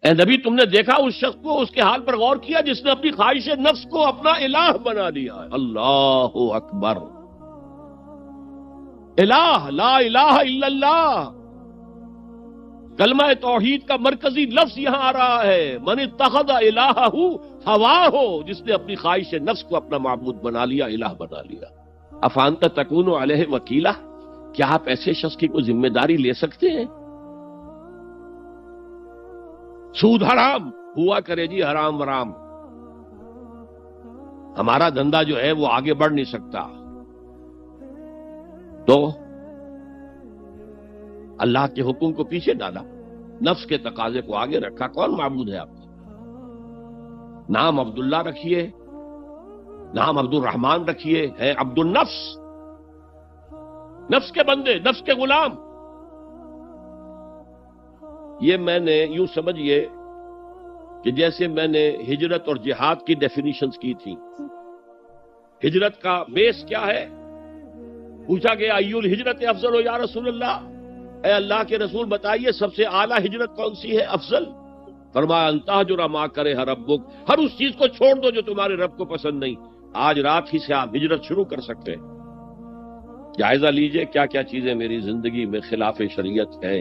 اے نبی تم نے دیکھا اس شخص کو، اس کے حال پر غور کیا جس نے اپنی خواہش نفس کو اپنا الہ بنا لیا ہے؟ اللہ اکبر، الہ، لا الہ الا اللہ، کلمہ توحید کا مرکزی لفظ یہاں آ رہا ہے، من اتخذ الہہ ہواہ، جس نے اپنی خواہش نفس کو اپنا معبود بنا لیا، الہ بنا لیا۔ افانت تکون علیہ وکیلا، کیا آپ ایسے شخص کی کوئی ذمہ داری لے سکتے ہیں؟ سود حرام ہوا کرے جی، حرام ورام، ہمارا دھندا جو ہے وہ آگے بڑھ نہیں سکتا، تو اللہ کے حکم کو پیچھے ڈالا، نفس کے تقاضے کو آگے رکھا۔ کون معبود ہے آپ کا؟ نام عبداللہ رکھیے، نام عبد الرحمن رکھیے، ہے عبد النفس، نفس کے بندے، نفس کے غلام۔ یہ میں نے یوں سمجھیے کہ جیسے میں نے ہجرت اور جہاد کی ڈیفینیشنز کی تھی۔ ہجرت کا بیس کیا ہے؟ پوچھا گیا ایو الہجرت افضل ہو یا رسول اللہ، اے اللہ کے رسول بتائیے سب سے اعلیٰ ہجرت کون سی ہے، افضل؟ فرمایا ان تہجر ما کرہ ربک، ہر اس چیز کو چھوڑ دو جو تمہارے رب کو پسند نہیں۔ آج رات ہی سے آپ ہجرت شروع کر سکتے ہیں۔ جائزہ لیجئے کیا کیا چیزیں میری زندگی میں خلاف شریعت ہے،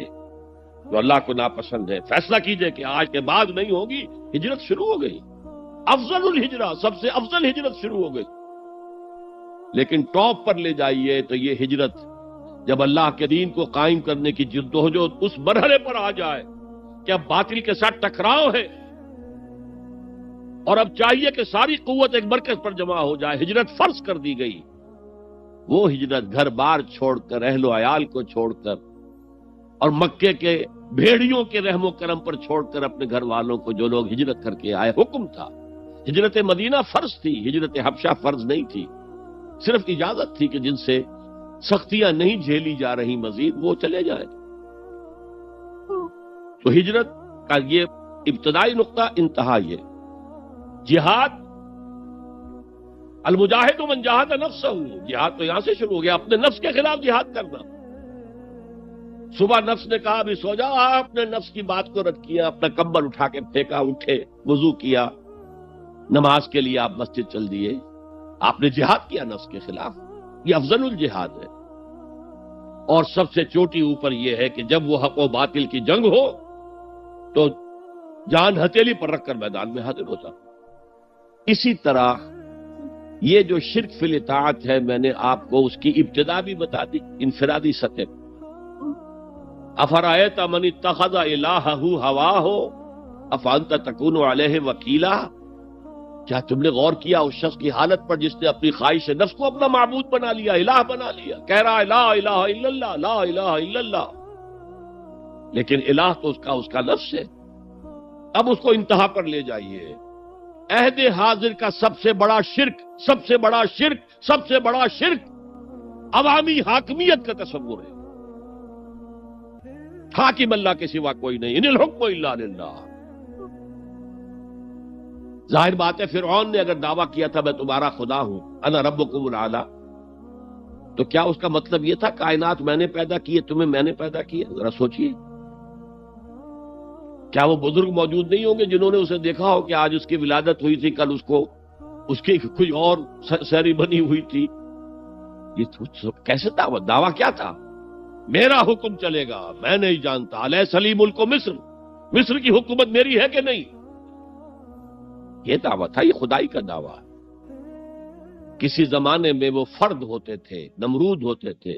جو اللہ کو ناپسند ہے، فیصلہ کیجئے کہ آج کے بعد نہیں ہوگی، ہجرت شروع ہو گئی، افضل الہجرہ، سب سے افضل ہجرت شروع ہو گئی۔ لیکن ٹاپ پر لے جائیے تو یہ ہجرت جب اللہ کے دین کو قائم کرنے کی جدوجہد اس مرحلے پر آ جائے کہ اب باطل کے ساتھ ٹکراؤ ہے اور اب چاہیے کہ ساری قوت ایک مرکز پر جمع ہو جائے، ہجرت فرض کر دی گئی، وہ ہجرت گھر بار چھوڑ کر، اہل و عیال کو چھوڑ کر اور مکے کے بھیڑیوں کے رحم و کرم پر چھوڑ کر اپنے گھر والوں کو، جو لوگ ہجرت کر کے آئے، حکم تھا۔ ہجرت مدینہ فرض تھی، ہجرت حبشہ فرض نہیں تھی، صرف اجازت تھی کہ جن سے سختیاں نہیں جھیلی جا رہی مزید وہ چلے جائیں۔ تو ہجرت کا یہ ابتدائی نقطہ، انتہا یہ جہاد، المجاہد من جاہد نفسہ، جہاد تو یہاں سے شروع ہو گیا، اپنے نفس کے خلاف جہاد کرنا۔ صبح نفس نے کہا ابھی سو جاؤ، آپ نے نفس کی بات کو رد کیا، اپنا کمبل اٹھا کے پھینکا، اٹھے، وضو کیا، نماز کے لیے آپ مسجد چل دیے، آپ نے جہاد کیا نفس کے خلاف۔ یہ افضل الجہاد ہے، اور سب سے چوٹی اوپر یہ ہے کہ جب وہ حق و باطل کی جنگ ہو تو جان ہتھیلی پر رکھ کر میدان میں حاضر ہوتا۔ اسی طرح یہ جو شرک فی الاطاعت ہے، میں نے آپ کو اس کی ابتدا بھی بتا دی انفرادی سطح پر۔ افرأیت من اتخذ الہہ ہواہ افانت تکون علیہ وکیلا، کیا تم نے غور کیا اس شخص کی حالت پر جس نے اپنی خواہش نفس کو اپنا معبود بنا لیا، الہ بنا لیا، کہہ رہا ہے لا الہ الا اللہ، لا الہ الا اللہ، لیکن الہ تو اس کا نفس ہے۔ اب اس کو انتہا پر لے جائیے۔ عہد حاضر کا سب سے بڑا شرک، سب سے بڑا شرک، سب سے بڑا شرک عوامی حاکمیت کا تصور ہے۔ حاکم اللہ کے سوا کوئی نہیں، ان الحکم الا للہ۔ ظاہر بات ہے فرعون نے اگر دعویٰ کیا تھا میں تمہارا خدا ہوں، انا ربکم الاعلی، تو کیا اس کا مطلب یہ تھا کائنات میں نے پیدا کی ہے، تمہیں میں نے پیدا کی ہے؟ ذرا سوچئے، کیا وہ بزرگ موجود نہیں ہوں گے جنہوں نے اسے دیکھا ہو کہ آج اس کی ولادت ہوئی تھی، کل اس کی کوئی اور سیریمنی ہوئی تھی؟ یہ کیسے دعویٰ کیا تھا؟ میرا حکم چلے گا، میں نہیں جانتا، الیس لی ملک مصر، مصر کی حکومت میری ہے کہ نہیں؟ یہ دعویٰ تھا، یہ خدائی کا دعویٰ۔ کسی زمانے میں وہ فرد ہوتے تھے، نمرود ہوتے تھے،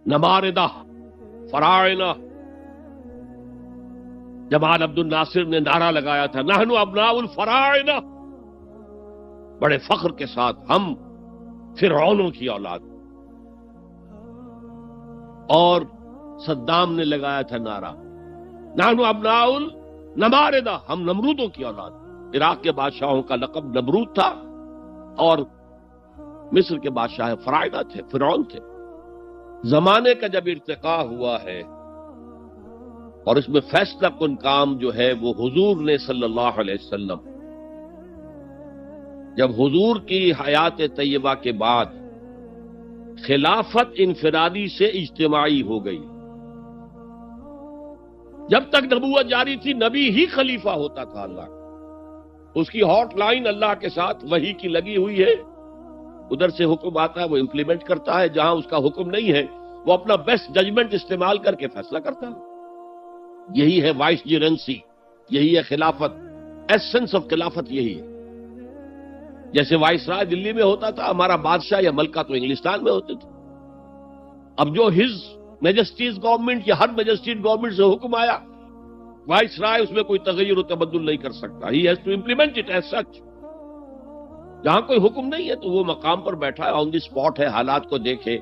نماردہ، فراعنہ۔ جمال عبد الناصر نے نعرہ لگایا تھا نحن ابناء الفراعنہ، بڑے فخر کے ساتھ ہم فرعونوں کی اولاد۔ اور صدام نے لگایا تھا نعرہ نحن ابناء النماردہ، ہم نمرودوں کی اولاد۔ عراق کے بادشاہوں کا لقب نمرود تھا اور مصر کے بادشاہ فراعنہ تھے، فرعون تھے۔ زمانے کا جب ارتقاء ہوا ہے اور اس میں فیصلہ کن کام جو ہے وہ حضور نے صلی اللہ علیہ وسلم، جب حضور کی حیات طیبہ کے بعد خلافت انفرادی سے اجتماعی ہو گئی، جب تک نبوت جاری تھی نبی ہی خلیفہ ہوتا تھا اللہ کا. اس کی ہاٹ لائن اللہ کے ساتھ وحی کی لگی ہوئی ہے. ادھر سے حکم آتا ہے وہ امپلیمنٹ کرتا ہے, جہاں اس کا حکم نہیں ہے وہ اپنا بیسٹ ججمنٹ استعمال کر کے فیصلہ کرتا ہے. یہی ہے وائس جرنسی, یہی ہے خلافت. ایسنس آف خلافت یہی ہے. جیسے وائس رائے دلی میں ہوتا تھا, ہمارا بادشاہ یا ملکہ تو انگلستان میں ہوتے تھے. اب جو ہز میجسٹیز گورنمنٹ یا ہر میجسٹیز گورنمنٹ سے حکم آیا, وائس رائے اس میں کوئی تغیر و تبدل نہیں کر سکتا. He has to implement it as such. جہاں کوئی حکم نہیں ہے تو وہ مقام پر بیٹھا ہے, آن دی اسپاٹ ہے, حالات کو دیکھے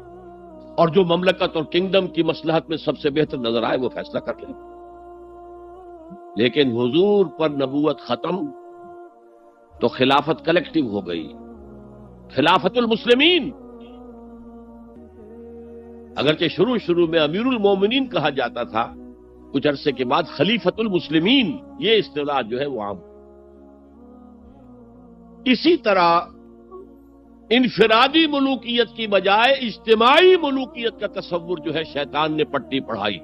اور جو مملکت اور کنگڈم کی مصلحت میں سب سے بہتر نظر آئے وہ فیصلہ کر لے. لیکن حضور پر نبوت ختم تو خلافت کلیکٹیو ہو گئی, خلافت المسلمین. اگرچہ شروع میں امیر المومنین کہا جاتا تھا, کچھ عرصے کے بعد خلیفت المسلمین یہ اصطلاح جو ہے وہ عام. اسی طرح انفرادی ملوکیت کی بجائے اجتماعی ملوکیت کا تصور جو ہے شیطان نے پٹی پڑھائی.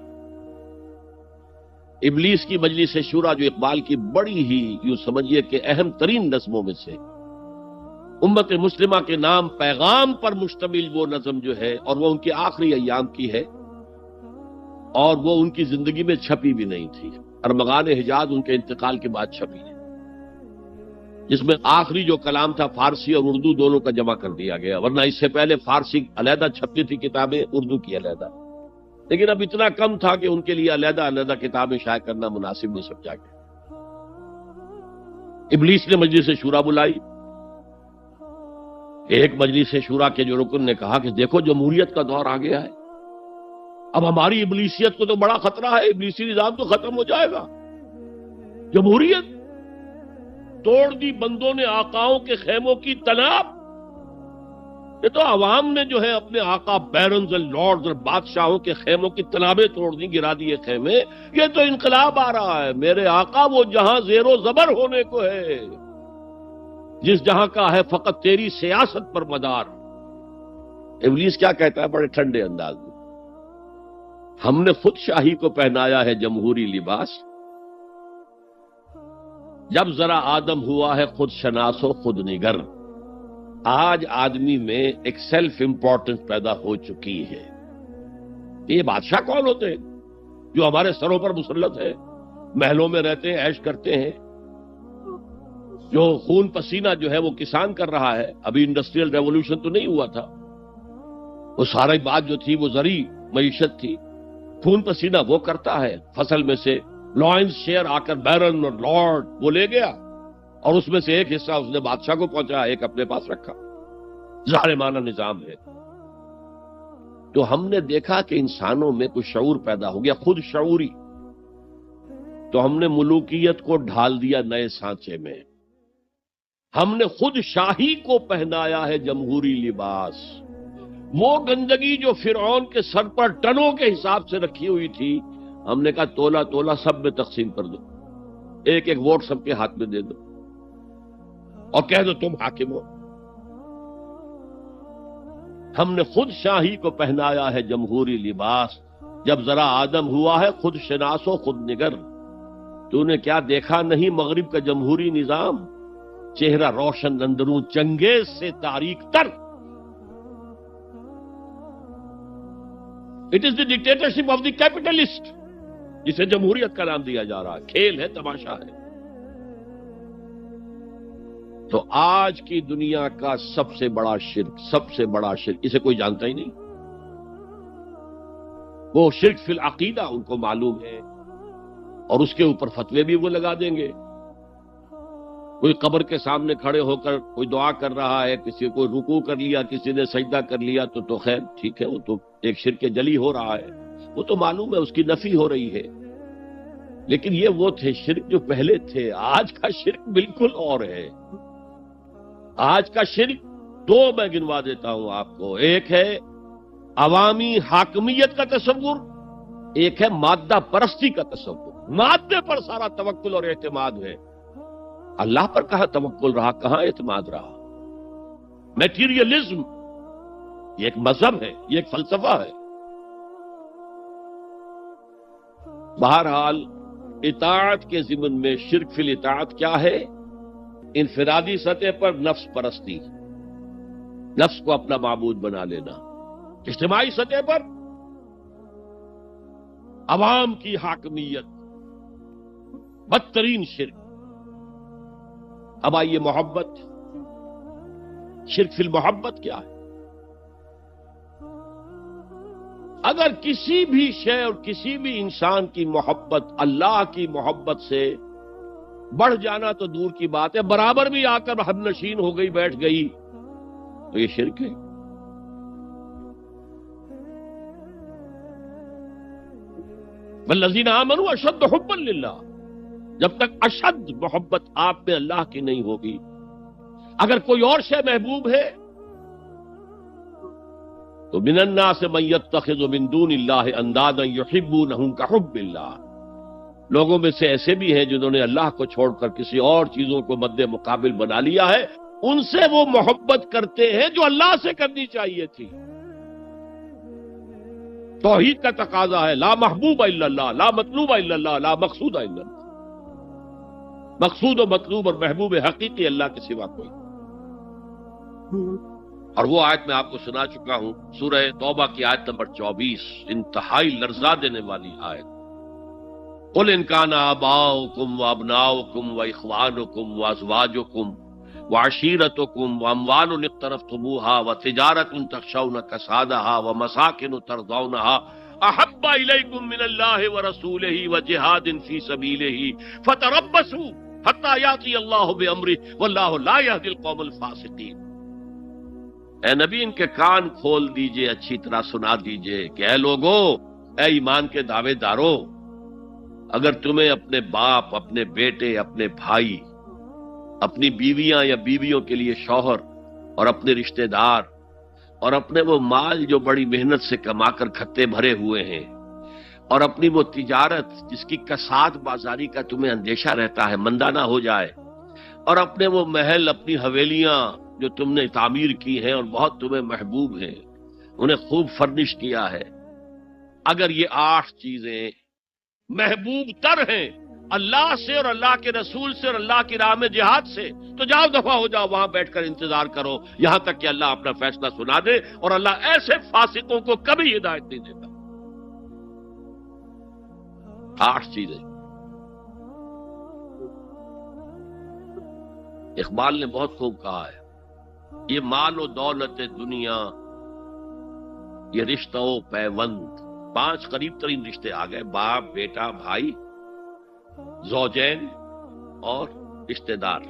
ابلیس کی مجلس شورا جو اقبال کی بڑی ہی یوں سمجھیے کہ اہم ترین نظموں میں سے, امت مسلمہ کے نام پیغام پر مشتمل وہ نظم جو ہے, اور وہ ان کے آخری ایام کی ہے اور وہ ان کی زندگی میں چھپی بھی نہیں تھی. ارمغان حجاز ان کے انتقال کے بعد چھپی ہے, جس میں آخری جو کلام تھا فارسی اور اردو دونوں کا جمع کر دیا گیا, ورنہ اس سے پہلے فارسی علیحدہ چھپتی تھی کتابیں, اردو کی علیحدہ. لیکن اب اتنا کم تھا کہ ان کے لیے علیحدہ کتابیں شائع کرنا مناسب نہیں سمجھا گیا. ابلیس نے مجلس شورا بلائی. ایک مجلس شورا کے جو رکن نے کہا کہ دیکھو جمہوریت کا دور آ گیا ہے, اب ہماری ابلیسیت کو تو بڑا خطرہ ہے, ابلیسی نظام تو ختم ہو جائے گا. جمہوریت توڑ دی بندوں نے آقاؤں کے خیموں کی تناب. یہ تو عوام نے جو ہے اپنے آقا بیرنز اور لارڈز اور بادشاہوں کے خیموں کی تنابیں توڑ دی, گرا دیے خیمے. یہ تو انقلاب آ رہا ہے. میرے آقا وہ جہاں زیر و زبر ہونے کو ہے, جس جہاں کا ہے فقط تیری سیاست پر مدار. ابلیس کیا کہتا ہے بڑے ٹھنڈے انداز میں, ہم نے خود شاہی کو پہنایا ہے جمہوری لباس, جب ذرا آدم ہوا ہے خود شناس و خود نگر. آج آدمی میں ایک سیلف امپورٹنس پیدا ہو چکی ہے. یہ بادشاہ کون ہوتے ہیں جو ہمارے سروں پر مسلط ہے, محلوں میں رہتے ہیں, عیش کرتے ہیں, جو خون پسینہ جو ہے وہ کسان کر رہا ہے. ابھی انڈسٹریل ریولوشن تو نہیں ہوا تھا, وہ ساری بات جو تھی وہ زرعی معیشت تھی. خون پسینہ وہ کرتا ہے, فصل میں سے لائنز شیئر آ کر بیرن اور لارڈ وہ لے گیا, اور اس میں سے ایک حصہ اس نے بادشاہ کو پہنچایا, ایک اپنے پاس رکھا. ظالمانہ نظام ہے. تو ہم نے دیکھا کہ انسانوں میں کچھ شعور پیدا ہو گیا, خود شعوری. تو ہم نے ملوکیت کو ڈھال دیا نئے سانچے میں. ہم نے خود شاہی کو پہنایا ہے جمہوری لباس. وہ گندگی جو فرعون کے سر پر ٹنوں کے حساب سے رکھی ہوئی تھی, ہم نے کہا تولا تولا سب میں تقسیم کر دو, ایک ایک ووٹ سب کے ہاتھ میں دے دو اور کہہ دو تم حاکم ہو. ہم نے خود شاہی کو پہنایا ہے جمہوری لباس, جب ذرا آدم ہوا ہے خود شناس و خود نگر. تو نے کیا دیکھا نہیں مغرب کا جمہوری نظام, چہرہ روشن اندروں چنگیز سے تاریک تر. It is the dictatorship of the capitalist, جسے جمہوریت کا نام دیا جا رہا ہے. کھیل ہے, تماشا ہے. تو آج کی دنیا کا سب سے بڑا شرک اسے کوئی جانتا ہی نہیں. وہ شرک فی العقیدہ ان کو معلوم ہے, اور اس کے اوپر فتوے بھی وہ لگا دیں گے. کوئی قبر کے سامنے کھڑے ہو کر کوئی دعا کر رہا ہے, کسی کو رکوع کر لیا, کسی نے سجدہ کر لیا, تو خیر ٹھیک ہے, وہ تو ایک شرک جلی ہو رہا ہے, وہ تو معلوم ہے, اس کی نفی ہو رہی ہے. لیکن یہ وہ تھے شرک جو پہلے تھے. آج کا شرک بالکل اور ہے. آج کا شرک دو میں گنوا دیتا ہوں آپ کو. ایک ہے عوامی حاکمیت کا تصور, ایک ہے مادہ پرستی کا تصور. مادے پر سارا توکل اور اعتماد ہے. اللہ پر کہاں توکل رہا, کہاں اعتماد رہا. میٹیریلزم یہ ایک مذہب ہے, یہ ایک فلسفہ ہے. بہرحال اطاعت کے ضمن میں شرک فی الاطاعت کیا ہے؟ انفرادی سطح پر نفس پرستی، نفس کو اپنا معبود بنا لینا. اجتماعی سطح پر عوام کی حاکمیت، بدترین شرک. اب آئیے محبت، شرک فی المحبت کیا ہے؟ اگر کسی بھی شے اور کسی بھی انسان کی محبت اللہ کی محبت سے بڑھ جانا تو دور کی بات ہے، برابر بھی آ کر ہم نشین ہو گئی، بیٹھ گئی، تو یہ شرک ہے. والذین آمنوا اشد حبا للہ، جب تک اشد محبت آپ میں اللہ کی نہیں ہوگی. اگر کوئی اور شے محبوب ہے تو من الناس من یتخذ من دون اللہ اندادا یحبونہم کحب اللہ، لوگوں میں سے ایسے بھی ہیں جنہوں نے اللہ کو چھوڑ کر کسی اور چیزوں کو مد مقابل بنا لیا ہے، ان سے وہ محبت کرتے ہیں جو اللہ سے کرنی چاہیے تھی. توحید کا تقاضا ہے لا محبوب الا اللہ، لا مطلوب الا اللہ، لا مقصود الا اللہ. مقصود و مطلوب اور محبوب حقیقی اللہ کے سوا کوئی. اور وہ آیت میں آپ کو سنا چکا ہوں، سورہ توبہ کی آیت نمبر 24، انتہائی لرزا دینے والی آیت. قل ان کان آباؤکم وابناؤکم واخوانکم وازواجکم وعشیرتکم واموال اقترفتموها وتجارۃ تخشون کسادها ومساکن ترضونها احب الیکم من اللہ ورسولہ وجہاد فی سبیلہ فتربصوا حتی یاتی اللہ بامرہ واللہ لا یہدی القوم الفاسقین. اے نبی ان کے کان کھول دیجئے، اچھی طرح سنا دیجئے کہ اے لوگوں، اے ایمان کے دعوے داروں، اگر تمہیں اپنے باپ، اپنے بیٹے، اپنے بھائی، اپنی بیویاں یا بیویوں کے لیے شوہر اور اپنے رشتہ دار اور اپنے وہ مال جو بڑی محنت سے کما کر کھتے بھرے ہوئے ہیں اور اپنی وہ تجارت جس کی کساد بازاری کا تمہیں اندیشہ رہتا ہے مندہ نہ ہو جائے، اور اپنے وہ محل، اپنی حویلیاں جو تم نے تعمیر کی ہیں اور بہت تمہیں محبوب ہیں، انہیں خوب فرنش کیا ہے، اگر یہ 8 چیزیں محبوب تر ہیں اللہ سے اور اللہ کے رسول سے اور اللہ کی راہ میں جہاد سے، تو جاؤ دفع ہو جاؤ، وہاں بیٹھ کر انتظار کرو یہاں تک کہ اللہ اپنا فیصلہ سنا دے. اور اللہ ایسے فاسقوں کو کبھی ہدایت نہیں دیتا. 8 چیزیں. اقبال نے بہت خوب کہا ہے، یہ مال و دولت دنیا، یہ رشتہ و پیوند. 5 قریب ترین رشتے آ گئے، باپ، بیٹا، بھائی، زوجین اور رشتہ دار.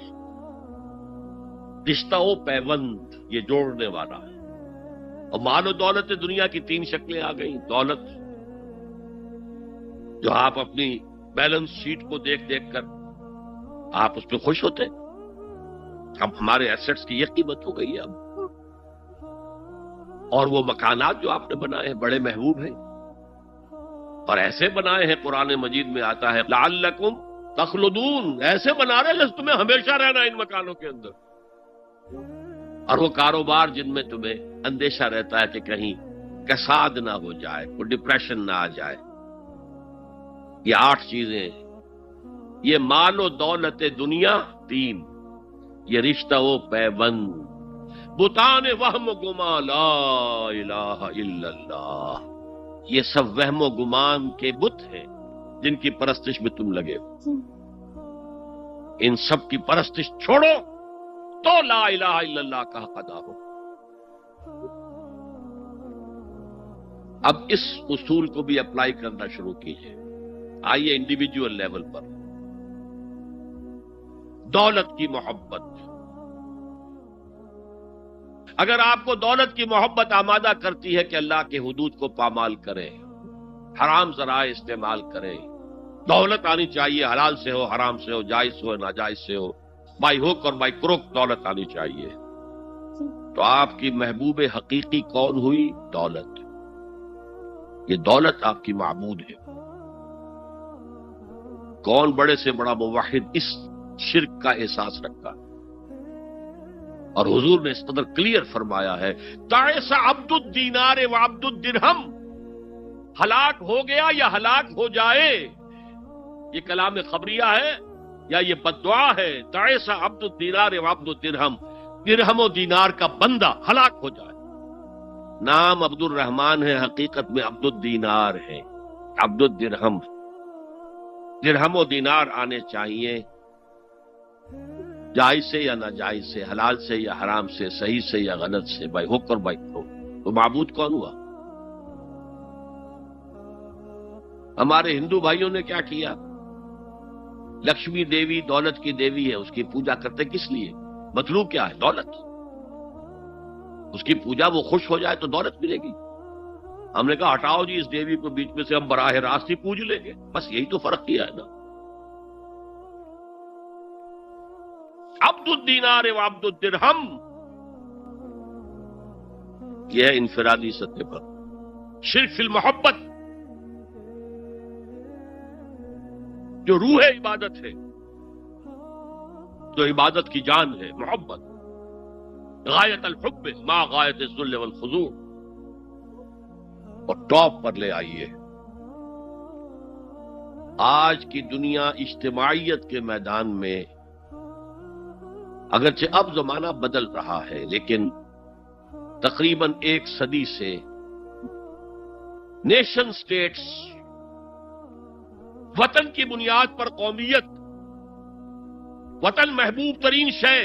رشتہ و پیوند یہ جوڑنے والا ہے. اور مال و دولت دنیا کی 3 شکلیں آ گئیں. دولت جو آپ اپنی بیلنس شیٹ کو دیکھ دیکھ کر آپ اس پہ خوش ہوتے، اب ہمارے ایسٹس کی یہ قیمت ہو گئی ہے اب. اور وہ مکانات جو آپ نے بنائے ہیں بڑے محبوب ہیں، اور ایسے بنائے ہیں، قرآن مجید میں آتا ہے لعلکم تخلدون، ایسے بنا رہے جس تمہیں ہمیشہ رہنا ان مکانوں کے اندر. اور وہ کاروبار جن میں تمہیں اندیشہ رہتا ہے کہ کہیں کساد نہ ہو جائے، کوئی ڈپریشن نہ آ جائے. یہ 8 چیزیں، یہ مال و دولت دنیا 3، یہ رشتہ و پیوند، بتان وہم و گما لا الہ الا اللہ، یہ سب وہم و گمان کے بت ہیں جن کی پرستش میں تم لگے ہو. ان سب کی پرستش چھوڑو تو لا الہ الا اللہ کا حق ادا ہو. اب اس اصول کو بھی اپلائی کرنا شروع کیجئے. آئیے انڈیویجول لیول پر. دولت کی محبت، اگر آپ کو دولت کی محبت آمادہ کرتی ہے کہ اللہ کے حدود کو پامال کریں، حرام ذرائع استعمال کریں، دولت آنی چاہیے، حلال سے ہو، حرام سے ہو، جائز ہو، ناجائز سے ہو، بائی ہوک اور بائی کروک دولت آنی چاہیے، تو آپ کی محبوب حقیقی کون ہوئی؟ دولت. یہ دولت آپ کی معبود ہے. کون بڑے سے بڑا موحد اس شرک کا احساس رکھا؟ اور حضور نے اس قدر کلیئر فرمایا ہے، تعس عبد الدینار و عبد الدرہم، ہلاک ہو گیا یا ہلاک ہو جائے، یہ کلام خبریہ ہے یا یہ بددعا ہے؟ تعیس عبد الدینار و عبد الدرہم، درہم و دینار کا بندہ ہلاک ہو جائے۔ نام عبد الرحمن ہے، حقیقت میں عبد الدینار ہے، عبد الدرہم۔ درہم و دینار آنے چاہیے، جائز سے یا ناجائز سے، حلال سے یا حرام سے، صحیح سے یا غلط سے، بائی حق اور بائی پرو۔ تو معبود کون ہوا؟ ہمارے ہندو بھائیوں نے کیا کیا؟ لکشمی دیوی دولت کی دیوی ہے، اس کی پوجا کرتے کس لیے؟ مطلوب کیا ہے؟ دولت۔ اس کی پوجا وہ خوش ہو جائے تو دولت ملے گی۔ ہم نے کہا ہٹاؤ جی اس دیوی کو بیچ میں سے، ہم براہ راست ہی پوج لیں گے، بس یہی تو فرق کیا ہے نا۔ عبد الدینار و عبد الدرہم، یہ ہے انفرادی سطح پر شرک فی المحبت، جو روح عبادت ہے، جو عبادت کی جان ہے، محبت، غایت الحب ما غایت الذل والخضوع، اور ٹاپ پر لے آئیے۔ آج کی دنیا اجتماعیت کے میدان میں اگرچہ اب زمانہ بدل رہا ہے، لیکن تقریباً 1 صدی سے نیشن سٹیٹس، وطن کی بنیاد پر قومیت، وطن محبوب ترین شے،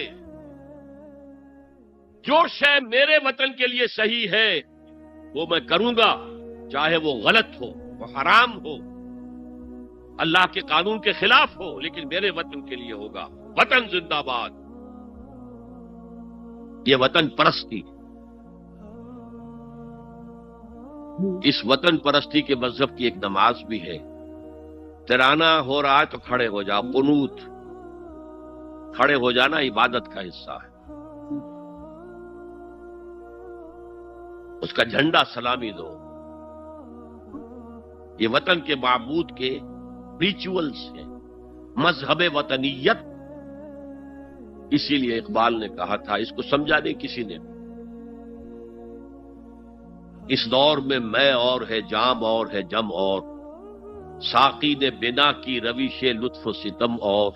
جو شے میرے وطن کے لیے صحیح ہے وہ میں کروں گا، چاہے وہ غلط ہو، وہ حرام ہو، اللہ کے قانون کے خلاف ہو، لیکن میرے وطن کے لیے ہوگا۔ وطن زندہ باد، یہ وطن پرستی۔ اس وطن پرستی کے مذہب کی ایک نماز بھی ہے، ترانہ ہو رہا ہے تو کھڑے ہو جاؤ، قنوت، کھڑے ہو جانا عبادت کا حصہ ہے۔ اس کا جھنڈا سلامی دو۔ یہ وطن کے معبود کے ریچولز ہیں، مذہب وطنیت۔ اسی لیے اقبال نے کہا تھا، اس کو سمجھا نہیں کسی نے، اس دور میں میں اور ہے، جام اور ہے، جم اور، ساقی نے بنا کی روش لطف و ستم اور،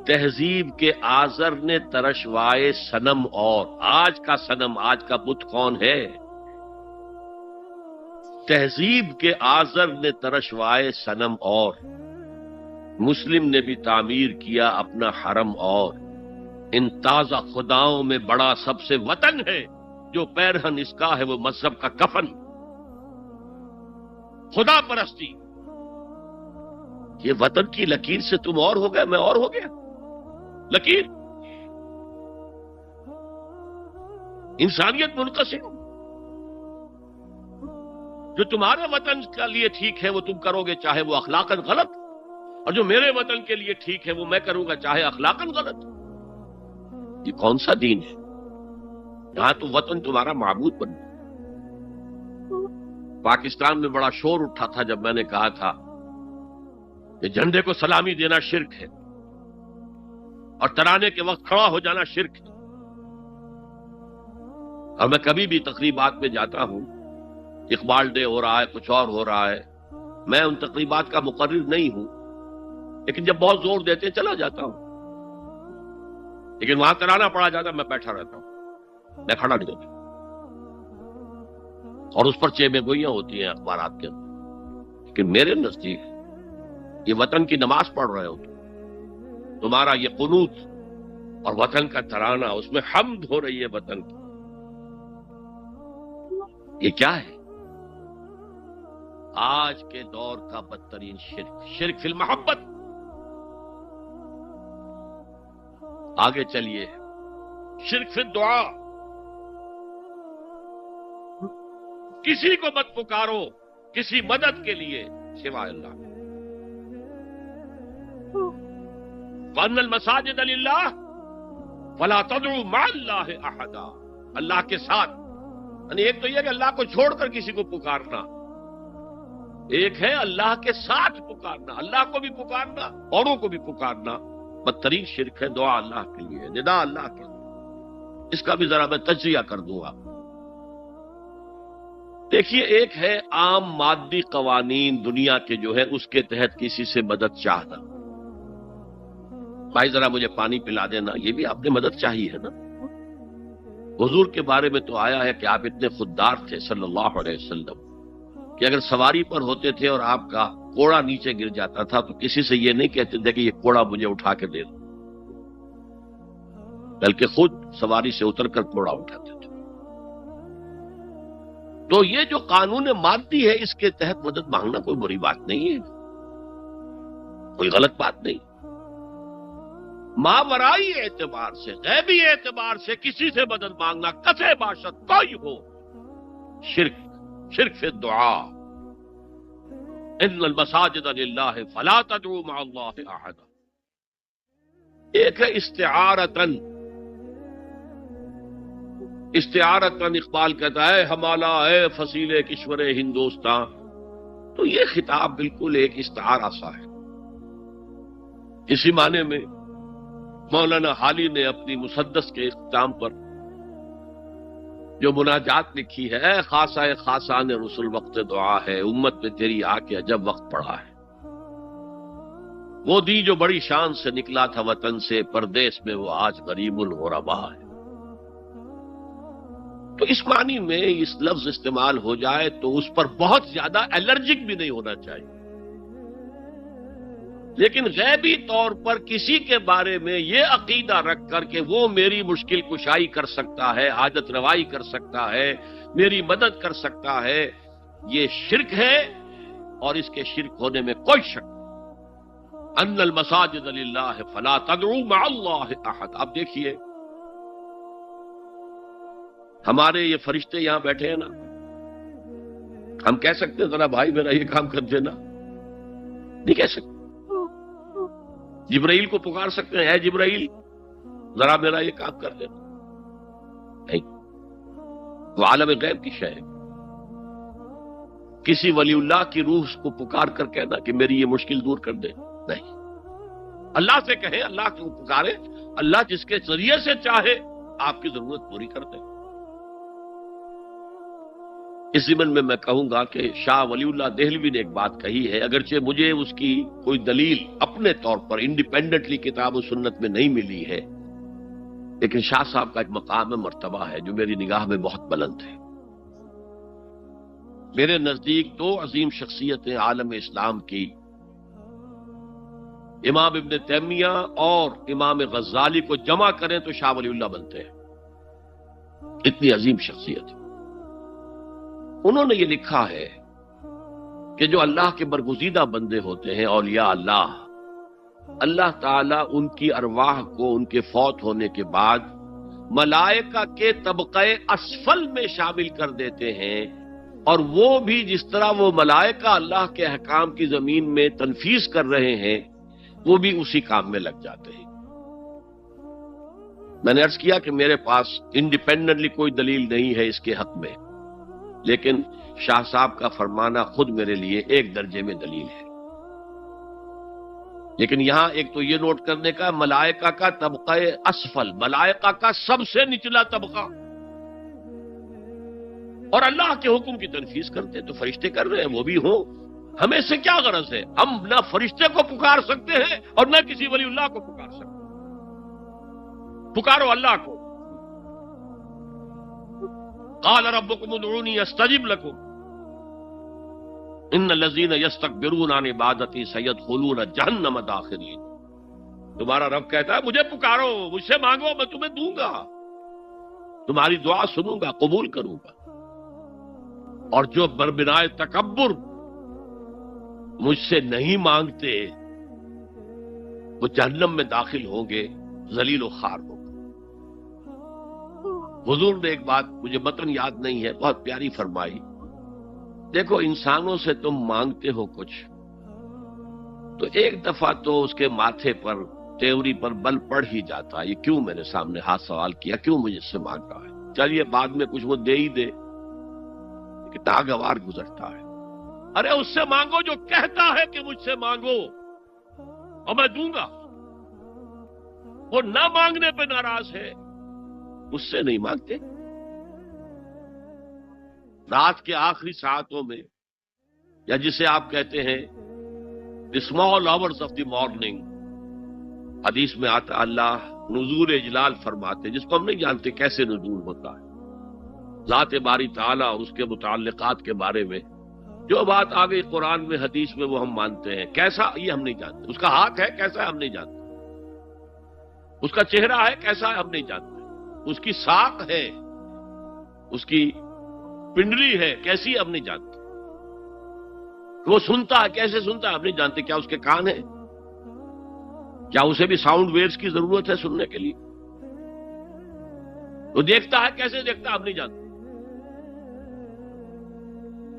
تہذیب کے آزر نے ترشوائے صنم اور۔ آج کا صنم، آج کا بت کون ہے؟ تہذیب کے آزر نے ترشوائے صنم اور، مسلم نے بھی تعمیر کیا اپنا حرم اور، ان تازہ خداؤں میں بڑا سب سے وطن ہے، جو پیرہن اس کا ہے وہ مذہب کا کفن۔ خدا پرستی، یہ وطن کی لکیر سے تم اور ہو گئے، میں اور ہو گیا۔ لکیر، انسانیت منقسم، جو تمہارے وطن کے لیے ٹھیک ہے وہ تم کرو گے، چاہے وہ اخلاقاً غلط، اور جو میرے وطن کے لیے ٹھیک ہے وہ میں کروں گا، چاہے اخلاقاً غلط۔ یہ کون سا دین ہے؟ یہاں تو وطن تمہارا معبود بن گیا۔ پاکستان میں بڑا شور اٹھا تھا جب میں نے کہا تھا کہ جھنڈے کو سلامی دینا شرک ہے، اور ترانے کے وقت کھڑا ہو جانا شرک ہے۔ اور میں کبھی بھی تقریبات میں جاتا ہوں، اقبال ڈے ہو رہا ہے، کچھ اور ہو رہا ہے، میں ان تقریبات کا مقرر نہیں ہوں، لیکن جب بہت زور دیتے ہیں چلا جاتا ہوں، لیکن وہاں ترانہ پڑا جاتا ہے میں بیٹھا رہتا ہوں، میں کھڑا نہیں ہوتا، اور اس پر چیبے گوئیاں ہوتی ہیں اخبارات کے اندر، لیکن میرے نزدیک یہ وطن کی نماز پڑھ رہے ہو، تمہارا یہ قنوت اور وطن کا ترانہ، اس میں حمد ہو رہی ہے وطن کی، یہ کیا ہے؟ آج کے دور کا بدترین شرک، شرک فی المحبت۔ آگے چلیے، شرک فی الدعا، کسی کو مت پکارو کسی مدد کے لیے سوائے اللہ۔ وَأَنَّ الْمَسَاجِدَ لِلَّهِ فَلَا تَدْعُوا مَعَ اللَّهِ أَحَدًا، اللہ کے ساتھ، یعنی ایک تو یہ کہ اللہ کو چھوڑ کر کسی کو پکارنا، ایک ہے اللہ کے ساتھ پکارنا، اللہ کو بھی پکارنا، اوروں کو بھی پکارنا۔ بدترین شرک ہے دعا اللہ کے لیے، ندا اللہ کے لیے۔ اس کا بھی ذرا میں تجزیہ کر دوں گا۔ دیکھیے، ایک ہے عام مادی قوانین دنیا کے جو ہے اس کے تحت کسی سے مدد چاہنا. بھائی ذرا مجھے پانی پلا دینا، یہ بھی آپ نے مدد چاہی ہے نا. حضور کے بارے میں تو آیا ہے کہ آپ اتنے خوددار تھے صلی اللہ علیہ وسلم کہ اگر سواری پر ہوتے تھے اور آپ کا کوڑا نیچے گر جاتا تھا تو کسی سے یہ نہیں کہتے تھے کہ یہ کوڑا مجھے اٹھا کے دے دو، بلکہ خود سواری سے اتر کر کوڑا اٹھاتے تھے. تو یہ جو قانون مادی ہے اس کے تحت مدد مانگنا کوئی بری بات نہیں ہے، کوئی غلط بات نہیں. ماورائی اعتبار سے، غیبی اعتبار سے کسی سے مدد مانگنا کسے باشد کوئی ہو، شرک فی الدعا. ان المساجد للہ فلا تدعوا مع اللہ احدا. ایک ہے استعارتن اقبال کہتا ہے ہمالا ہے فصیل کشور ہندوستان. تو یہ خطاب بالکل ایک استعارہ سا ہے. اسی معنی میں مولانا حالی نے اپنی مسدس کے اختتام پر جو مناجات لکھی ہے، اے خاصہ خاصان رسول وقت دعا ہے، امت میں تیری آ کے عجب وقت پڑا ہے. وہ دی جو بڑی شان سے نکلا تھا وطن سے، پردیس میں وہ آج غریب الغربا ہے. تو اس معنی میں اس لفظ استعمال ہو جائے تو اس پر بہت زیادہ الرجک بھی نہیں ہونا چاہیے. لیکن غیبی طور پر کسی کے بارے میں یہ عقیدہ رکھ کر کہ وہ میری مشکل کشائی کر سکتا ہے، حاجت روائی کر سکتا ہے، میری مدد کر سکتا ہے، یہ شرک ہے. اور اس کے شرک ہونے میں کوئی شک نہیں. ان المساجد للہ فلا تدعوا مع اللہ احد. آپ دیکھیے ہمارے یہ فرشتے یہاں بیٹھے ہیں نا، ہم کہہ سکتے ہیں ذرا بھائی میرا یہ کام کر دینا؟ نہیں کہہ سکتے. جبرائیل کو پکار سکتے ہیں، اے جبرائیل ذرا میرا یہ کام کر دینا؟ نہیں. وہ عالم غیب کی شے ہے. کسی ولی اللہ کی روح کو پکار کر کہنا کہ میری یہ مشکل دور کر دے، نہیں. اللہ سے کہیں، اللہ کو پکارے، اللہ جس کے ذریعے سے چاہے آپ کی ضرورت پوری کر دے. اس ضمن میں کہوں گا کہ شاہ ولی اللہ دہلوی نے ایک بات کہی ہے، اگرچہ مجھے اس کی کوئی دلیل اپنے طور پر انڈیپینڈنٹلی کتاب و سنت میں نہیں ملی ہے، لیکن شاہ صاحب کا ایک مقام مرتبہ ہے جو میری نگاہ میں بہت بلند ہے. میرے نزدیک دو عظیم شخصیتیں عالم اسلام کی، امام ابن تیمیہ اور امام غزالی کو جمع کریں تو شاہ ولی اللہ بنتے ہیں. اتنی عظیم شخصیت. انہوں نے یہ لکھا ہے کہ جو اللہ کے برگزیدہ بندے ہوتے ہیں، اولیاء اللہ، اللہ تعالیٰ ان کی ارواح کو ان کے فوت ہونے کے بعد ملائکہ کے طبقہ اسفل میں شامل کر دیتے ہیں، اور وہ بھی جس طرح وہ ملائکہ اللہ کے احکام کی زمین میں تنفیذ کر رہے ہیں وہ بھی اسی کام میں لگ جاتے ہیں. میں نے عرض کیا کہ میرے پاس انڈیپینڈنٹلی کوئی دلیل نہیں ہے اس کے حق میں، لیکن شاہ صاحب کا فرمانا خود میرے لیے ایک درجے میں دلیل ہے. لیکن یہاں ایک تو یہ نوٹ کرنے کا، ملائکہ کا طبقہ اسفل، ملائکہ کا سب سے نچلا طبقہ، اور اللہ کے حکم کی تنفیذ کرتے تو فرشتے کر رہے ہیں، وہ بھی ہوں. ہمیں سے کیا غرض ہے؟ ہم نہ فرشتے کو پکار سکتے ہیں اور نہ کسی ولی اللہ کو پکار سکتے. پکارو اللہ کو. قال ربکم ادعونی استجب لکم ان الذین یستکبرون عن عبادتی سیدخلون جہنم داخرین. تمہارا رب کہتا ہے مجھے پکارو، مجھ سے مانگو، میں تمہیں دوں گا، تمہاری دعا سنوں گا، قبول کروں گا. اور جو بربنائے تکبر مجھ سے نہیں مانگتے وہ جہنم میں داخل ہوں گے، ذلیل و خوار ہوں گے. حضور نے ایک بات، مجھے متن یاد نہیں ہے، بہت پیاری فرمائی. دیکھو انسانوں سے تم مانگتے ہو کچھ تو ایک دفعہ تو اس کے ماتھے پر، تیوری پر بل پڑ ہی جاتا ہے، یہ کیوں میرے سامنے ہاتھ سوال کیا، کیوں مجھ سے مانگ رہا ہے، چلیے بعد میں کچھ وہ دے ہی دے. کتنا گوار گزرتا ہے. ارے اس سے مانگو جو کہتا ہے کہ مجھ سے مانگو اور میں دوں گا. وہ نہ مانگنے پہ ناراض ہے، اس سے نہیں مانگتے. رات کے آخری ساعتوں میں، یا جسے آپ کہتے ہیں the small hours of the morning، حدیث میں آتا اللہ نزول اجلال فرماتے، جس کو ہم نہیں جانتے کیسے نزول ہوتا ہے، ذات باری تعالیٰ اور اس کے متعلقات کے بارے میں جو بات آ گئی قرآن میں حدیث میں وہ ہم مانتے ہیں، کیسا یہ ہم نہیں جانتے، اس کا ہاتھ ہے کیسا ہے ہم نہیں جانتے، اس کا چہرہ ہے کیسا ہے ہم نہیں جانتے، اس کی ساق ہے، اس کی پنڈلی ہے کیسی ہم نہیں جانتے، وہ سنتا ہے کیسے سنتا ہے ہم نہیں جانتے، کیا اس کے کان ہیں، کیا اسے بھی ساؤنڈ ویوز کی ضرورت ہے سننے کے لیے، وہ دیکھتا ہے کیسے دیکھتا ہے ہم نہیں جانتے،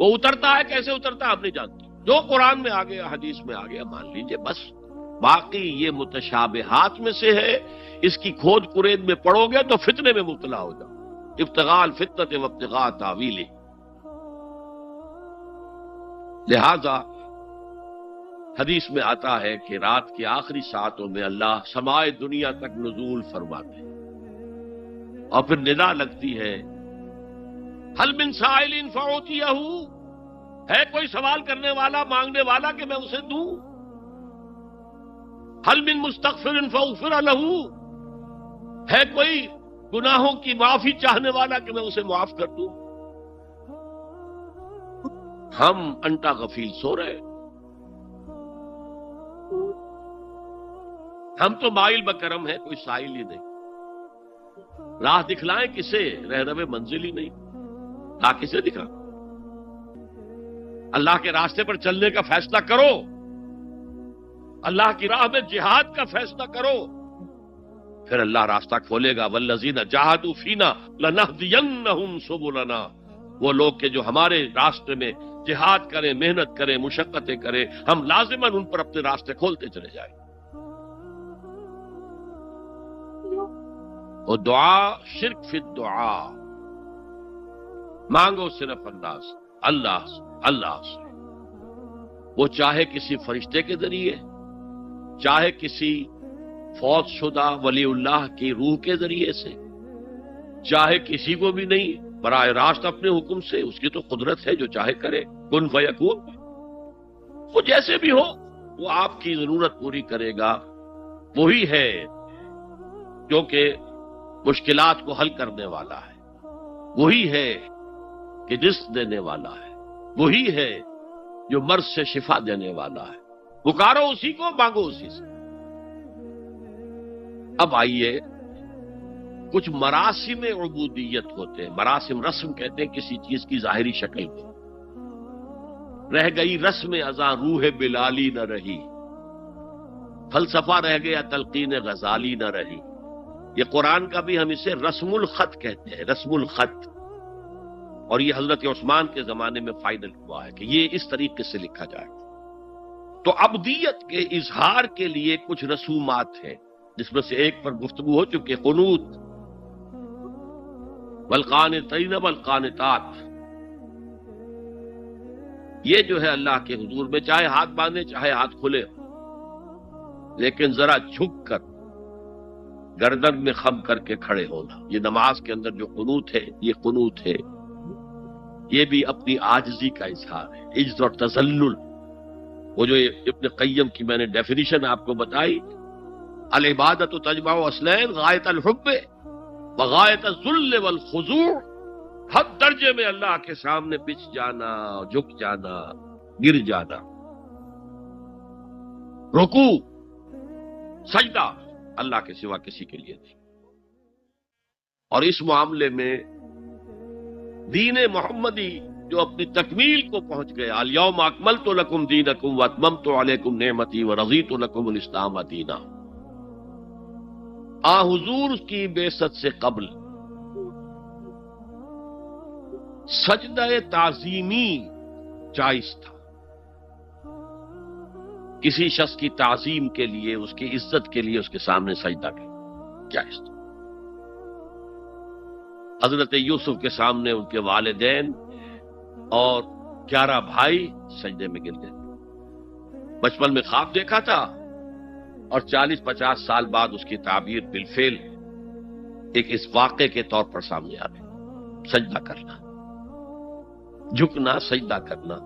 وہ اترتا ہے کیسے اترتا ہے ہم نہیں جانتے، جو قرآن میں آ گیا حدیث میں آ گیا مان لیجئے بس، باقی یہ متشابہات میں سے ہے، اس کی کھود کرید میں پڑو گے تو فتنے میں مبتلا ہو جاؤ، ابتغاء الفتنۃ وابتغاء تاویلہ۔ لہذا حدیث میں آتا ہے کہ رات کے آخری ساعتوں میں اللہ سمائے دنیا تک نزول فرماتے اور پھر ندا لگتی ہے حل من سائل فاعطیہ، ہے کوئی سوال کرنے والا مانگنے والا کہ میں اسے دوں، حل من مستغفر فاغفر لہ، ہے کوئی گناہوں کی معافی چاہنے والا کہ میں اسے معاف کر دوں، ہم انٹا غفیل سو رہے، ہم تو مائل بکرم ہیں، کوئی سائل ہی نہیں، راہ دکھلائیں کسے، رہنم منزل ہی نہیں، راہ کسے دکھا، اللہ کے راستے پر چلنے کا فیصلہ کرو، اللہ کی راہ میں جہاد کا فیصلہ کرو، پھر اللہ راستہ کھولے گا، والذین جاہدوا فینا لنہدینہم سبلنا، وہ لوگ کہ جو ہمارے راستے میں جہاد کریں، محنت کریں، مشقتیں کریں، ہم لازماً ان پر اپنے راستے کھولتے چلے جائیں۔ وہ دعا شرک فی الدعا، مانگو صرف اللہ سے، اللہ سے، اللہ سے، وہ چاہے کسی فرشتے کے ذریعے، چاہے کسی فوت شدہ ولی اللہ کی روح کے ذریعے سے، چاہے کسی کو بھی نہیں، براہ راست اپنے حکم سے، اس کی تو قدرت ہے جو چاہے کرے، کن فیکون، وہ جیسے بھی ہو وہ آپ کی ضرورت پوری کرے گا، وہی ہے جو کہ مشکلات کو حل کرنے والا ہے، وہی ہے کہ رزق دینے والا ہے، وہی ہے جو مرض سے شفا دینے والا ہے، پکارو اسی کو، مانگو اسی سے۔ اب آئیے کچھ مراسم عبودیت ہوتے ہیں، مراسم رسم کہتے ہیں کسی چیز کی ظاہری شکل کو، رہ گئی رسم ازاں روح بلالی نہ رہی، فلسفہ رہ گیا تلقین غزالی نہ رہی، یہ قرآن کا بھی ہم اسے رسم الخط کہتے ہیں، رسم الخط، اور یہ حضرت عثمان کے زمانے میں فائنل ہوا ہے کہ یہ اس طریقے سے لکھا جائے۔ تو عبدیت کے اظہار کے لیے کچھ رسومات ہیں، جس میں سے ایک پر گفتگو ہو چکی، قنوت، والقانتین والقانتات، یہ جو ہے اللہ کے حضور میں چاہے ہاتھ باندھے چاہے ہاتھ کھلے، لیکن ذرا جھک کر گردن میں خم کر کے کھڑے ہونا، یہ نماز کے اندر جو قنوت ہے یہ قنوت ہے، یہ بھی اپنی عاجزی کا اظہار ہے، عجز اور تذلل۔ وہ جو ابن قیم کی میں نے ڈیفینیشن آپ کو بتائی، العبادت تجمع اصلین، غایت الحب وغایت الذل والخضوع، حد درجے میں اللہ کے سامنے بچ جانا، جھک جانا، گر جانا، رکوع، سجدہ اللہ کے سوا کسی کے لیے نہیں۔ اور اس معاملے میں دین محمدی جو اپنی تکمیل کو پہنچ گیا، الیوم اکملت لکم دینکم واتممت علیکم نعمتی ورضیت لکم الاسلام دینا، حضور کی بعثت سے قبل سجدہ تعظیمی جائز تھا، کسی شخص کی تعظیم کے لیے، اس کی عزت کے لیے اس کے سامنے سجدہ کرنا جائز تھا۔ حضرت یوسف کے سامنے ان کے والدین اور 11 بھائی سجدے میں گر گئے، بچپن میں خواب دیکھا تھا اور 40-50 سال بعد اس کی تعبیر بالفعل ایک اس واقعے کے طور پر سامنے آ گئی، سجدہ کرنا۔ جھکنا، سجدہ کرنا،